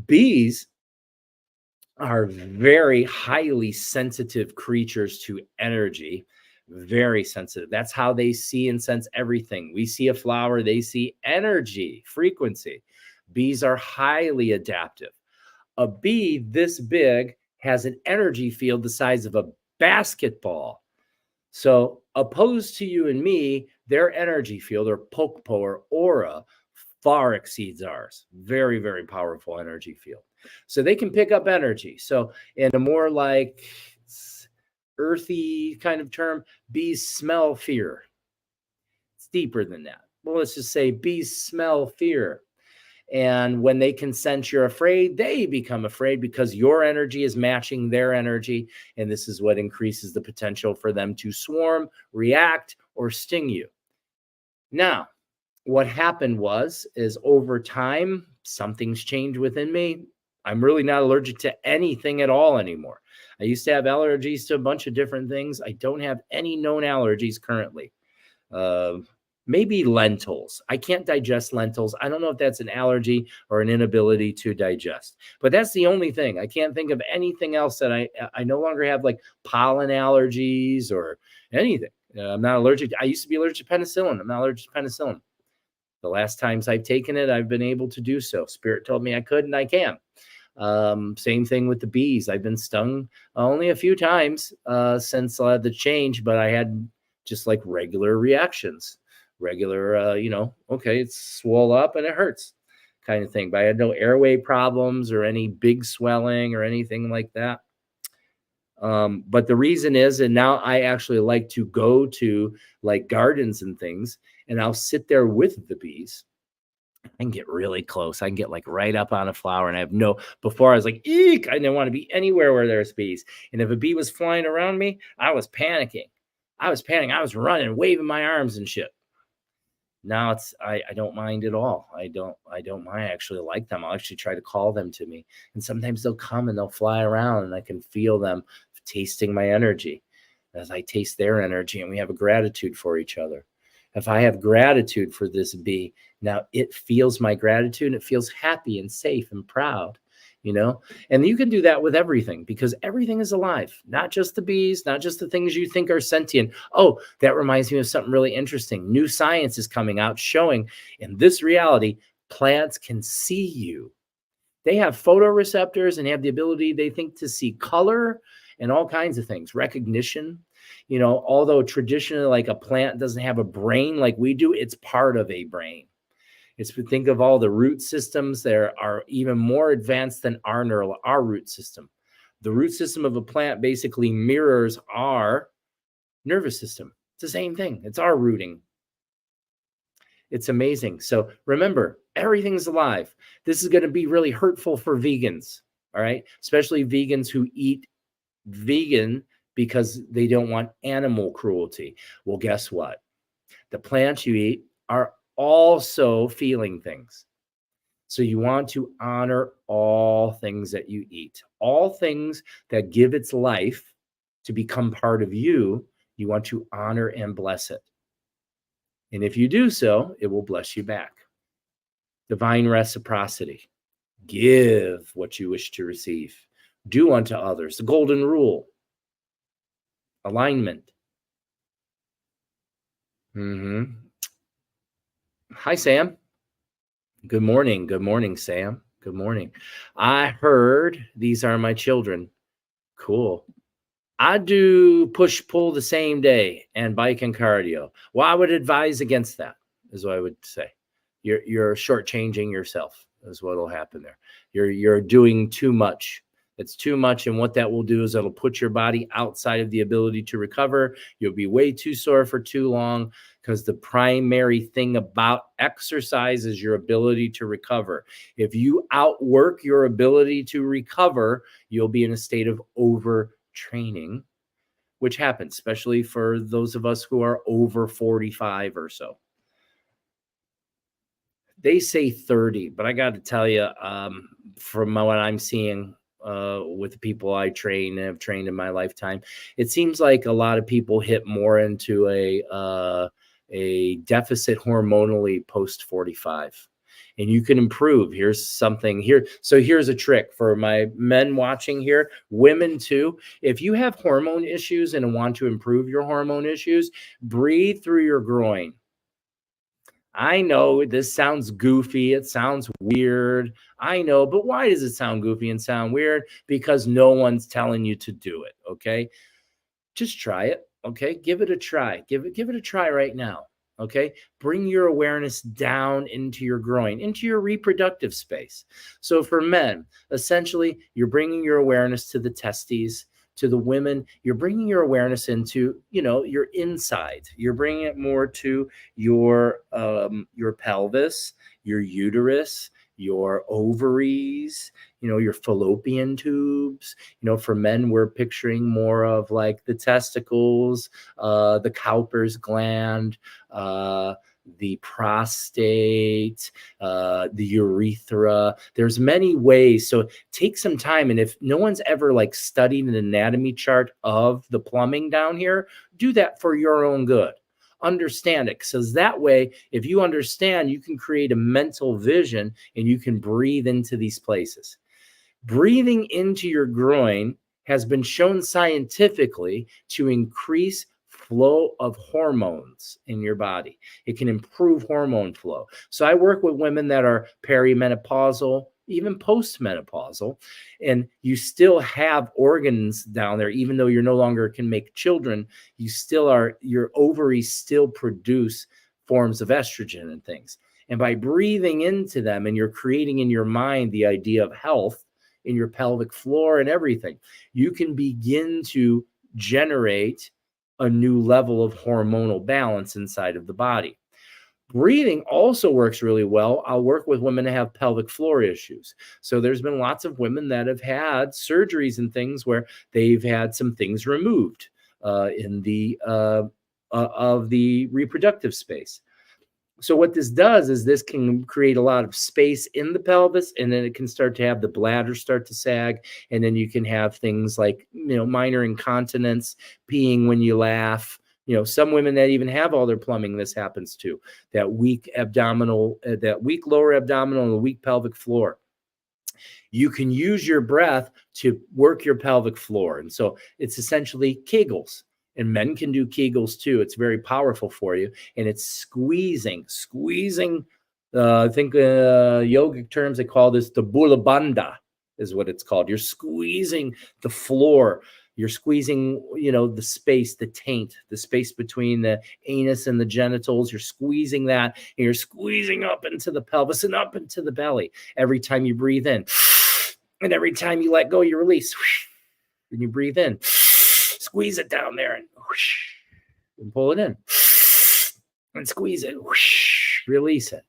[SPEAKER 1] Bees are very highly sensitive creatures to energy, very sensitive. That's how they see and sense everything. We see a flower, they see energy, frequency. Bees are highly adaptive. A bee this big has an energy field the size of a basketball. So opposed to you and me, their energy field, or pokpo, or aura, far exceeds ours. Very, very powerful energy field. So they can pick up energy. So in a more like earthy kind of term, bees smell fear. It's deeper than that. Well, let's just say bees smell fear. And when they can sense you're afraid, they become afraid because your energy is matching their energy. And this is what increases the potential for them to swarm, react, or sting you. Now, what happened is over time, something's changed within me. I'm really not allergic to anything at all anymore. I used to have allergies to a bunch of different things. I don't have any known allergies currently. Maybe lentils. I can't digest lentils. I don't know if that's an allergy or an inability to digest, but that's the only thing. I can't think of anything else that I no longer have, like pollen allergies or anything. I'm not allergic. I used to be allergic to penicillin. I'm not allergic to penicillin. The last times I've taken it, I've been able to do so. Spirit told me I could, and I can. Same thing with the bees. I've been stung only a few times since the change, but I had just like regular reactions. Regular, okay, it's swole up and it hurts kind of thing. But I had no airway problems or any big swelling or anything like that. But the reason is, and now I actually like to go to like gardens and things, and I'll sit there with the bees. I can get really close. I can get like right up on a flower, and before I was like, eek, I didn't want to be anywhere where there's bees. And if a bee was flying around me, I was panicking. I was running, waving my arms and shit. Now I don't mind at all. I don't mind. I actually like them. I'll actually try to call them to me. And sometimes they'll come and they'll fly around, and I can feel them tasting my energy as I taste their energy, and we have a gratitude for each other. If I have gratitude for this bee, now it feels my gratitude, and it feels happy and safe and proud, and you can do that with everything, because everything is alive, not just the bees, not just the things you think are sentient. Oh, that reminds me of something really interesting. New science is coming out showing in this reality, plants can see you. They have photoreceptors and have the ability, they think, to see color and all kinds of things, recognition. Although traditionally, like a plant doesn't have a brain like we do, it's part of a brain. Think of all the root systems that are even more advanced than our root system. The root system of a plant basically mirrors our nervous system. It's the same thing. It's our rooting. It's amazing. So remember, everything's alive. This is going to be really hurtful for vegans. All right. Especially vegans who eat vegan because they don't want animal cruelty. Well, guess what? The plants you eat are also feeling things. So you want to honor all things that you eat, all things that give its life to become part of you. You want to honor and bless it. And if you do so, it will bless you back. Divine reciprocity. Give what you wish to receive. Do unto others. The golden rule. Alignment. Hi, Sam. Good morning. Good morning, Sam. Good morning. I heard these are my children. Cool. I do push pull the same day and bike and cardio. Well, I would advise against that, is what I would say. You're shortchanging yourself, is what will happen there. You're doing too much. It's too much, and what that will do is it'll put your body outside of the ability to recover. You'll be way too sore for too long, because the primary thing about exercise is your ability to recover. If you outwork your ability to recover, you'll be in a state of overtraining, which happens, especially for those of us who are over 45 or so. They say 30, but I got to tell you, from what I'm seeing with the people I train and have trained in my lifetime, it seems like a lot of people hit more into a deficit hormonally post 45. And you can improve. Here's something here. So here's a trick for my men watching here, women too. If you have hormone issues and want to improve your hormone issues, breathe through your groin. I know this sounds goofy. It sounds weird. I know, but why does it sound goofy and sound weird? Because no one's telling you to do it. Okay. Just try it. Okay. Give it a try. Give it a try right now. Okay. Bring your awareness down into your groin, into your reproductive space. So for men, essentially, you're bringing your awareness to the testes. To the women, you're bringing your awareness into, your inside. You're bringing it more to your pelvis, your uterus, your ovaries, your fallopian tubes. For men, we're picturing more of like the testicles, the Cowper's gland, the prostate, the urethra. There's many ways. So take some time. And if no one's ever like studied an anatomy chart of the plumbing down here, do that for your own good. Understand it. Because that way, if you understand, you can create a mental vision and you can breathe into these places. Breathing into your groin has been shown scientifically to increase flow of hormones in your body. It can improve hormone flow. So I work with women that are perimenopausal, even postmenopausal, and you still have organs down there, even though you're no longer can make children, you still are, your ovaries still produce forms of estrogen and things. And by breathing into them, and you're creating in your mind the idea of health in your pelvic floor and everything, you can begin to generate a new level of hormonal balance inside of the body. Breathing also works really well. I'll work with women that have pelvic floor issues. So there's been lots of women that have had surgeries and things where they've had some things removed in the of the reproductive space. So what this does is this can create a lot of space in the pelvis, and then it can start to have the bladder start to sag. And then you can have things like, minor incontinence, peeing when you laugh. Some women that even have all their plumbing, this happens to. That weak abdominal, that weak lower abdominal and the weak pelvic floor. You can use your breath to work your pelvic floor. And so it's essentially Kegels. And men can do Kegels too. It's very powerful for you. And it's squeezing. I think yogic terms, they call this the Bula Bandha is what it's called. You're squeezing the floor. You're squeezing, the space, the taint, the space between the anus and the genitals. You're squeezing that, and you're squeezing up into the pelvis and up into the belly. Every time you breathe in, and every time you let go, you release. And you breathe in, squeeze it down there, and pull it in, and squeeze it, Release it.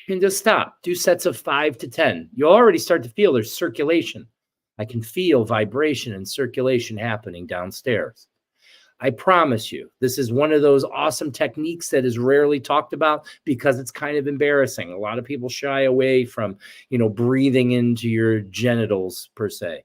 [SPEAKER 1] And just stop. Do sets of 5 to 10. You'll already start to feel there's circulation. I can feel vibration and circulation happening downstairs. I promise you, this is one of those awesome techniques that is rarely talked about because it's kind of embarrassing. A lot of people shy away from, breathing into your genitals per se.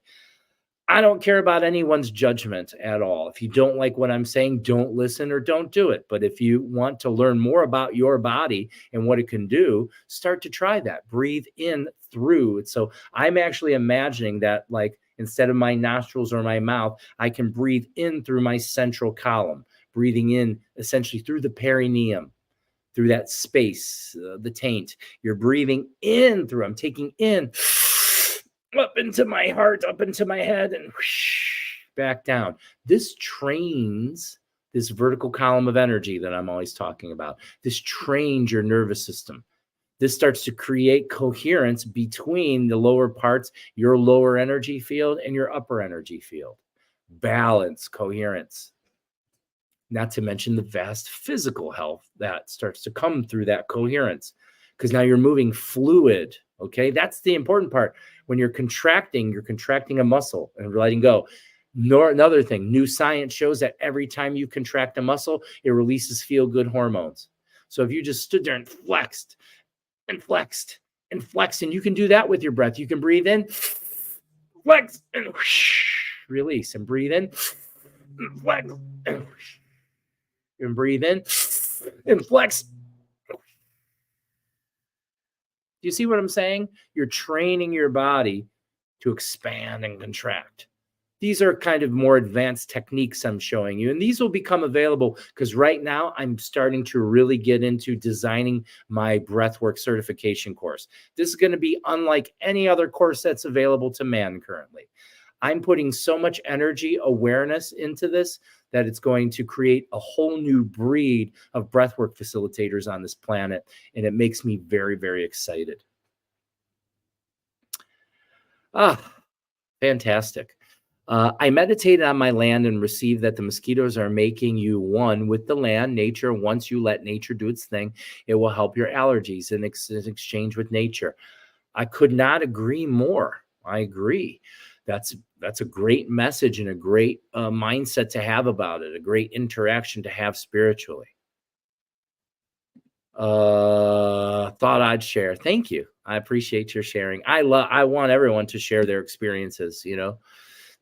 [SPEAKER 1] I don't care about anyone's judgment at all. If you don't like what I'm saying, don't listen or don't do it. But if you want to learn more about your body and what it can do, start to try that. Breathe in through. So I'm actually imagining that, like, instead of my nostrils or my mouth, I can breathe in through my central column, breathing in essentially through the perineum, through that space, the taint. You're breathing in through. I'm taking in up into my heart, up into my head, and back down. This trains this vertical column of energy that I'm always talking about. This trains your nervous system. This starts to create coherence between the lower parts, your lower energy field, and your upper energy field. Balance, coherence. Not to mention the vast physical health that starts to come through that coherence, because now you're moving fluid. Okay, that's the important part. When you're contracting a muscle and letting go. Another thing, new science shows that every time you contract a muscle, it releases feel-good hormones. So if you just stood there and flexed, and you can do that with your breath. You can breathe in, flex, and release, and breathe in, flex, and breathe in, and flex. Do you see what I'm saying? You're training your body to expand and contract. These are kind of more advanced techniques I'm showing you, and these will become available because right now I'm starting to really get into designing my breathwork certification course. This is going to be unlike any other course that's available to man currently. I'm putting so much energy awareness into this that it's going to create a whole new breed of breathwork facilitators on this planet, and it makes me very, very excited. Fantastic. I meditated on my land and received that the mosquitoes are making you one with the land, nature. Once you let nature do its thing, it will help your allergies in exchange with nature. I could not agree more. I agree. That's a great message and a great mindset to have about it, a great interaction to have spiritually. Thought I'd share. Thank you. I appreciate your sharing. I want everyone to share their experiences,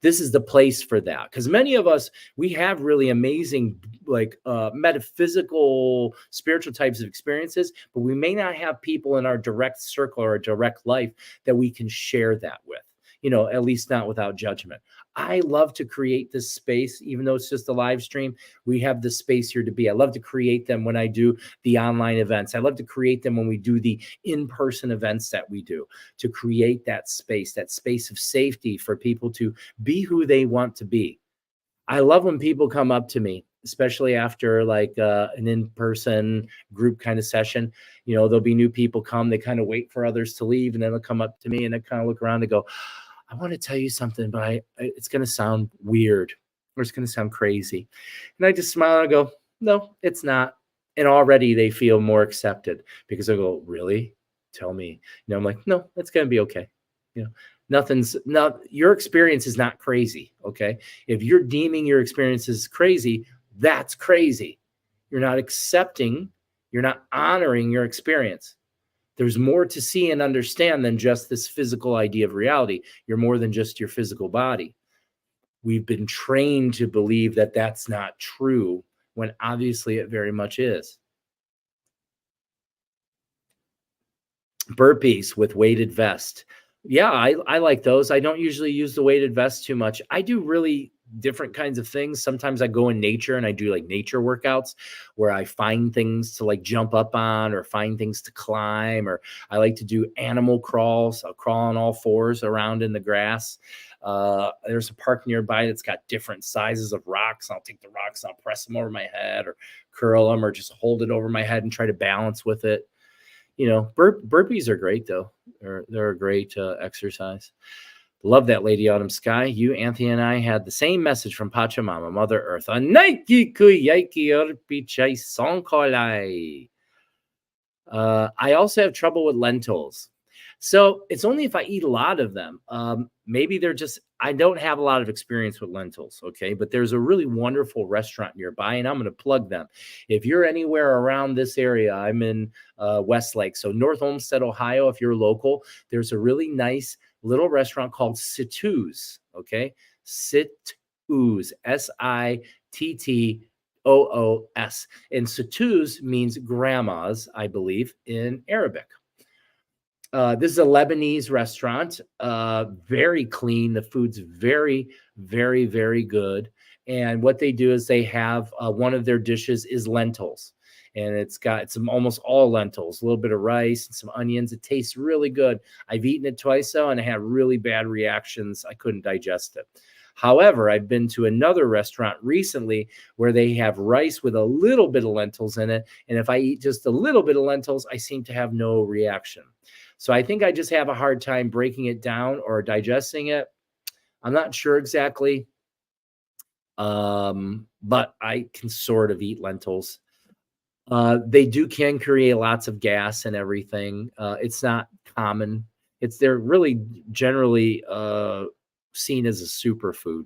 [SPEAKER 1] This is the place for that, because many of us, we have really amazing, like metaphysical, spiritual types of experiences, but we may not have people in our direct circle or direct life that we can share that with, at least not without judgment. I love to create this space, even though it's just a live stream. We have the space here to be. I love to create them when I do the online events. I love to create them when we do the in-person events that we do, to create that space of safety for people to be who they want to be. I love when people come up to me, especially after like an in-person group kind of session. There'll be new people come, they kind of wait for others to leave, and then they'll come up to me and they kind of look around and go, I want to tell you something, but it's going to sound weird or it's going to sound crazy. And I just smile and I go, no, it's not. And already they feel more accepted because I go, really? Tell me. I'm like, no, it's going to be okay. Your experience is not crazy. Okay. If you're deeming your experience as crazy, that's crazy. You're not accepting, you're not honoring your experience. There's more to see and understand than just this physical idea of reality. You're more than just your physical body. We've been trained to believe that that's not true, when obviously it very much is. Burpees with weighted vest. Yeah, I like those. I don't usually use the weighted vest too much. I do really different kinds of things. Sometimes I go in nature and I do like nature workouts where I find things to like jump up on or find things to climb, or I like to do animal crawls. I'll crawl on all fours around in the grass. There's a park nearby that's got different sizes of rocks. I'll take the rocks, I'll press them over my head or curl them or just hold it over my head and try to balance with it. Burpees are great though. They're a great exercise. Love that, Lady Autumn Sky. You, Anthony, and I had the same message from Pachamama, Mother Earth. A Nike Kuyaki Orpichai Sonkolai. I also have trouble with lentils. So it's only if I eat a lot of them. Maybe they're just, I don't have a lot of experience with lentils. Okay. But there's a really wonderful restaurant nearby, and I'm going to plug them. If you're anywhere around this area, I'm in Westlake. So North Olmsted, Ohio, if you're local, there's a really nice little restaurant called Situ's. Okay. Situ's, Sittous. And Satuz means grandmas, I believe, in Arabic. This is a Lebanese restaurant, very clean. The food's very, very, very good. And what they do is they have one of their dishes is lentils. And it's got some almost all lentils, a little bit of rice and some onions. It tastes really good. I've eaten it twice though, and I had really bad reactions. I couldn't digest it. However, I've been to another restaurant recently where they have rice with a little bit of lentils in it. And if I eat just a little bit of lentils, I seem to have no reaction. So I think I just have a hard time breaking it down or digesting it. I'm not sure exactly. But I can sort of eat lentils. They can create lots of gas and everything. It's not common. They're really generally seen as a superfood.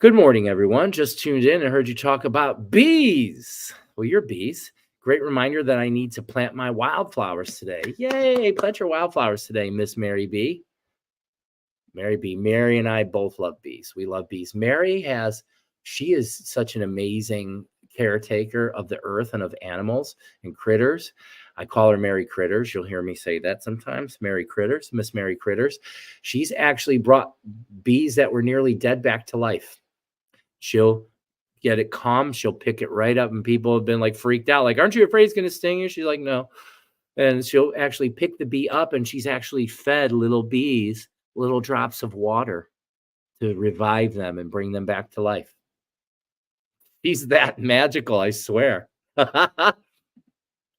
[SPEAKER 1] Good morning, everyone. Just tuned in and heard you talk about bees. Well, you're bees. Great reminder that I need to plant my wildflowers today. Yay, plant your wildflowers today, Miss Mary B. Mary B. Mary and I both love bees. We love bees. She is such an amazing caretaker of the earth and of animals and critters. I call her Mary Critters. You'll hear me say that sometimes. Mary Critters, Miss Mary Critters. She's actually brought bees that were nearly dead back to life. She'll get it calm. She'll pick it right up. And people have been like freaked out. Like, aren't you afraid it's going to sting you? She's like, no. And she'll actually pick the bee up, and she's actually fed little bees little drops of water to revive them and bring them back to life. He's that magical, I swear.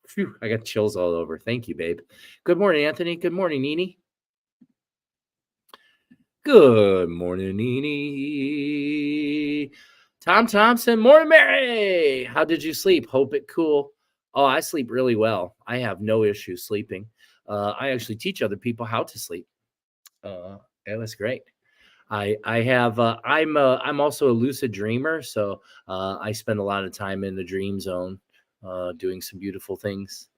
[SPEAKER 1] Phew, I got chills all over. Thank you, babe. Good morning, Anthony. Good morning, Nini. Good morning, Nini. Tom Thompson, morning, Mary. How did you sleep? Hope it cool. Oh, I sleep really well. I have no issue sleeping. I actually teach other people how to sleep. It was great. I'm also a lucid dreamer, so I spend a lot of time in the dream zone, doing some beautiful things.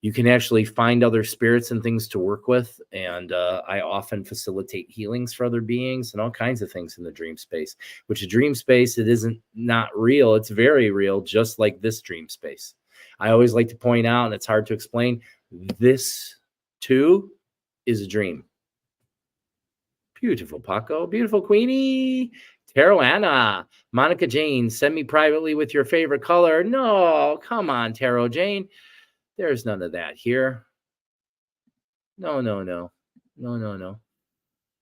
[SPEAKER 1] You can actually find other spirits and things to work with, and I often facilitate healings for other beings and all kinds of things in the dream space. Which a dream space, it isn't not real; it's very real, just like this dream space. I always like to point out, and it's hard to explain. This too is a dream. Beautiful, Paco. Beautiful, Queenie. Taro Anna. Monica Jane, send me privately with your favorite color. No, come on, Taro Jane. There's none of that here. No.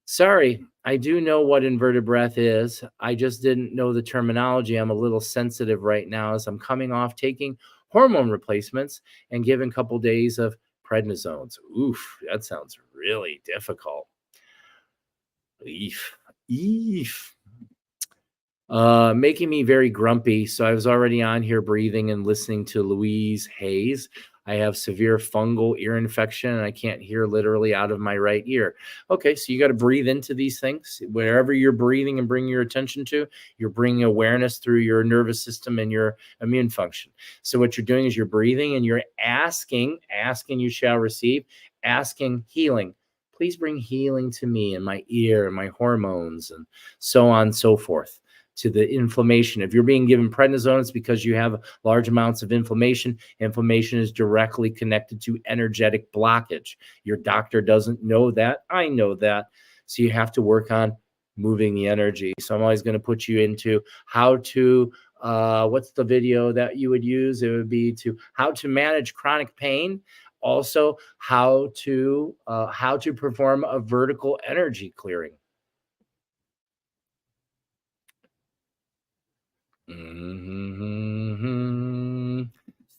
[SPEAKER 1] Sorry, I do know what inverted breath is. I just didn't know the terminology. I'm a little sensitive right now as I'm coming off taking hormone replacements and given a couple days of prednisones. Oof, that sounds really difficult. Making me very grumpy. So I was already on here breathing and listening to Louise Hayes. I have severe fungal ear infection and I can't hear literally out of my right ear. Okay, so you got to breathe into these things. Wherever you're breathing and bringing your attention to, you're bringing awareness through your nervous system and your immune function. So what you're doing is you're breathing and you're asking you shall receive, asking healing. Please bring healing to me and my ear and my hormones and so on and so forth. To the inflammation. If you're being given prednisone, it's because you have large amounts of inflammation. Inflammation is directly connected to energetic blockage. Your doctor doesn't know that. I know that. So you have to work on moving the energy. So I'm always going to put you into how to, what's the video that you would use? It would be to how to manage chronic pain. Also, how to perform a vertical energy clearing.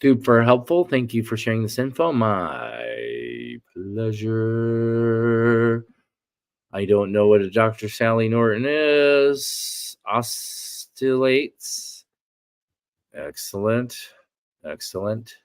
[SPEAKER 1] Super helpful. Thank you for sharing this info. My pleasure. I don't know what a Dr. Sally Norton is. Oscillates. Excellent. Excellent.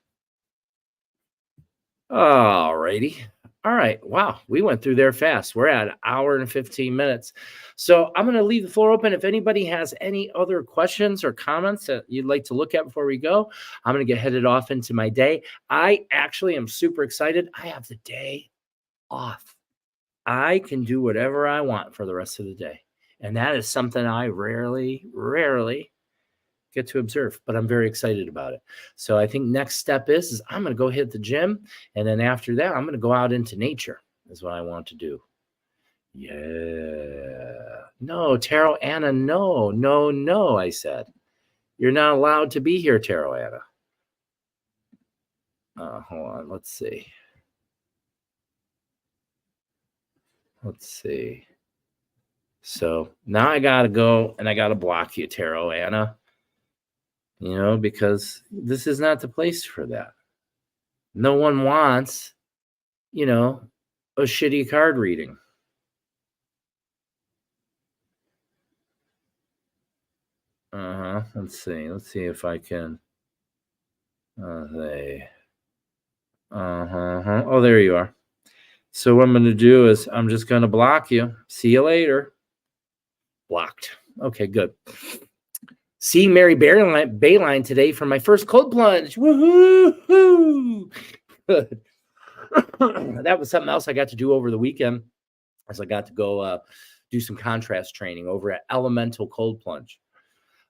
[SPEAKER 1] All righty. All right. Wow. We went through there fast. We're at an hour and 15 minutes. So I'm going to leave the floor open. If anybody has any other questions or comments that you'd like to look at before we go, I'm going to get headed off into my day. I actually am super excited. I have the day off. I can do whatever I want for the rest of the day. And that is something I rarely get to observe, but I'm very excited about it. So I think next step is I'm going to go hit the gym. And then after that, I'm going to go out into nature is what I want to do. Yeah. No, Taro Anna, no, I said. You're not allowed to be here, Taro Anna. Hold on. Let's see. So now I got to go and I got to block you, Taro Anna. Because this is not the place for that. No one wants, a shitty card reading. Let's see if I can. Oh, there you are. So what I'm going to do is I'm just going to block you. See you later. Blocked. Okay, good. See Mary Bayline today for my first cold plunge. Woohoo! Good. That was something else I got to do over the weekend, as I got to go do some contrast training over at Elemental Cold Plunge.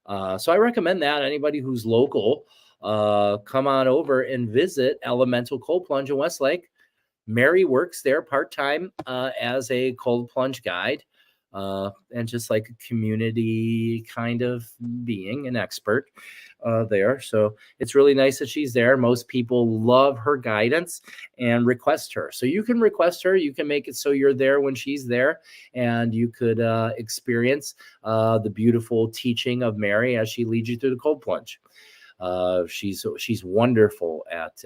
[SPEAKER 1] So I recommend that. Anybody who's local, come on over and visit Elemental Cold Plunge in Westlake. Mary works there part-time as a cold plunge guide. And just like a community kind of being, an expert there. So it's really nice that she's there. Most people love her guidance and request her. So you can request her. You can make it so you're there when she's there, and you could experience the beautiful teaching of Mary as she leads you through the cold plunge. She's wonderful at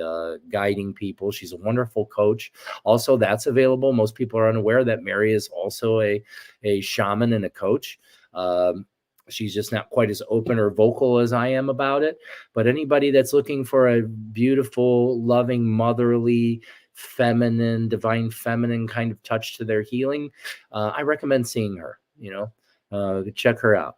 [SPEAKER 1] guiding people. She's a wonderful coach. Also, that's available. Most people are unaware that Mary is also a shaman and a coach. She's just not quite as open or vocal as I am about it. But anybody that's looking for a beautiful, loving, motherly, feminine, divine feminine kind of touch to their healing, I recommend seeing her. Check her out.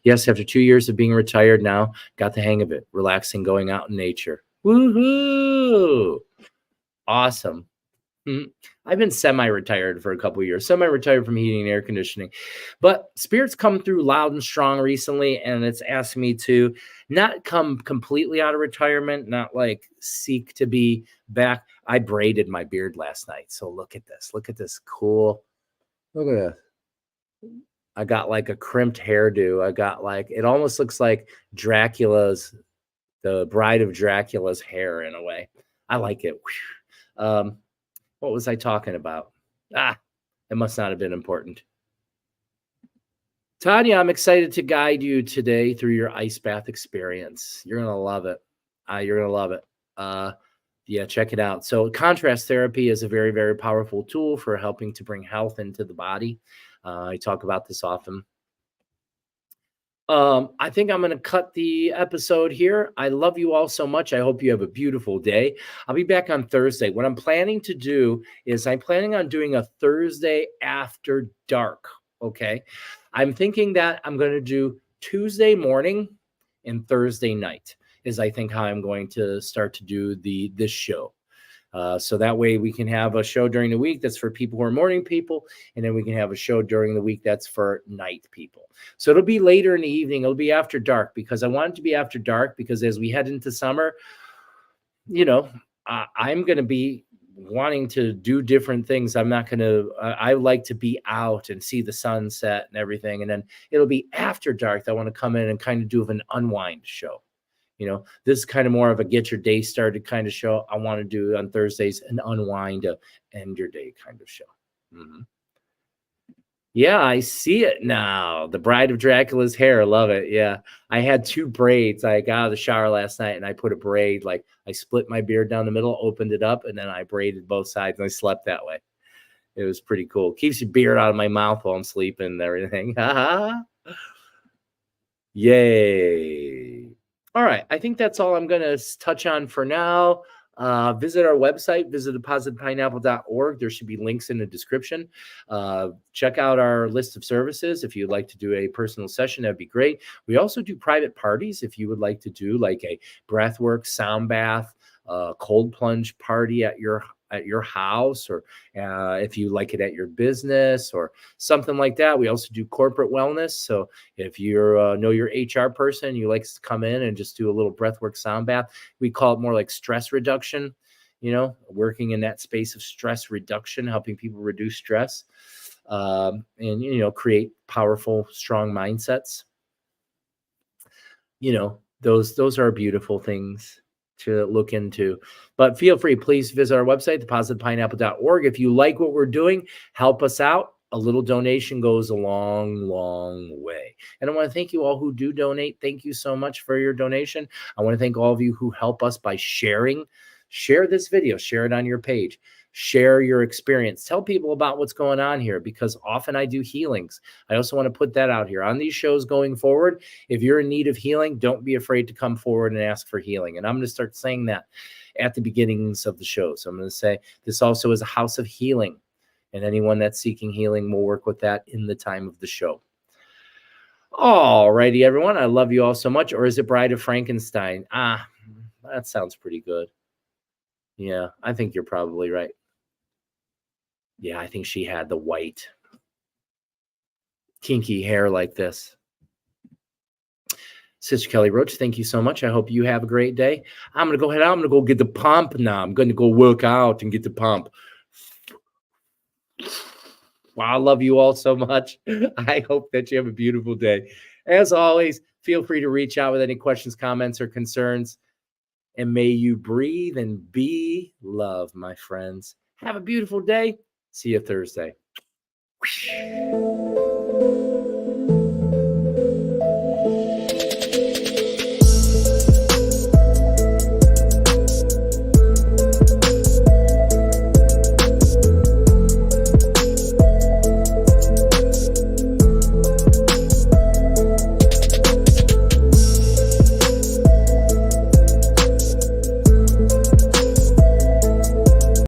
[SPEAKER 1] Yes, after 2 years of being retired now, got the hang of it. Relaxing, going out in nature. Woohoo! Awesome. I've been semi-retired for a couple of years, semi-retired from heating and air conditioning, but spirits come through loud and strong recently, and it's asked me to not come completely out of retirement, not like seek to be back. I braided my beard last night, so look at this cool. Look at this. I got like a crimped hairdo. I got like, it almost looks like the Bride of Dracula's hair in a way. I like it. What was I talking about? It must not have been important. Tanya, I'm excited to guide you today through your ice bath experience. You're going to love it. Yeah, check it out. So contrast therapy is a very, very powerful tool for helping to bring health into the body. I talk about this often. I think I'm going to cut the episode here. I love you all so much. I hope you have a beautiful day. I'll be back on Thursday. What I'm planning to do is I'm planning on doing a Thursday after dark. Okay. I'm thinking that I'm going to do Tuesday morning and Thursday night is I think how I'm going to start to do this show. So that way we can have a show during the week that's for people who are morning people, and then we can have a show during the week that's for night people. So it'll be later in the evening. It'll be after dark because I want it to be after dark because as we head into summer, I'm going to be wanting to do different things. I'm not going to, I like to be out and see the sunset and everything. And then it'll be after dark that I want to come in and kind of do an unwind show. This is kind of more of a get your day started kind of show. I want to do on Thursdays an unwind, end your day kind of show. Yeah, I see it now. The Bride of Dracula's hair. Love it. Yeah. I had 2 braids. I got out of the shower last night and I put a braid, like I split my beard down the middle, opened it up, and then I braided both sides and I slept that way. It was pretty cool. Keeps your beard out of my mouth while I'm sleeping and everything. Yay. All right. I think that's all I'm going to touch on for now. Visit our website, visit depositpineapple.org. There should be links in the description. Check out our list of services. If you'd like to do a personal session, that'd be great. We also do private parties. If you would like to do like a breathwork, sound bath, cold plunge party at your house, or if you like it at your business or something like that. We also do corporate wellness. So if you know your HR person, you like to come in and just do a little breathwork sound bath. We call it more like stress reduction, working in that space of stress reduction, helping people reduce stress, and create powerful, strong mindsets. Those are beautiful things to look into. But feel free, please visit our website, depositpineapple.org. If you like what we're doing, help us out. A little donation goes a long, long way. And I want to thank you all who do donate. Thank you so much for your donation. I want to thank all of you who help us by sharing. Share this video, share it on your page. Share your experience. Tell people about what's going on here, because often I do healings. I also want to put that out here on these shows going forward. If you're in need of healing, don't be afraid to come forward and ask for healing. And I'm going to start saying that at the beginnings of the show. So I'm going to say this also is a house of healing, and anyone that's seeking healing will work with that in the time of the show. All righty, everyone. I love you all so much. Or is it Bride of Frankenstein? That sounds pretty good. Yeah, I think you're probably right. Yeah, I think she had the white, kinky hair like this. Sister Kelly Roach, thank you so much. I hope you have a great day. I'm going to go ahead out. I'm going to go get the pump now. I'm going to go work out and get the pump. Wow, I love you all so much. I hope that you have a beautiful day. As always, feel free to reach out with any questions, comments, or concerns. And may you breathe and be love, my friends. Have a beautiful day. See you Thursday.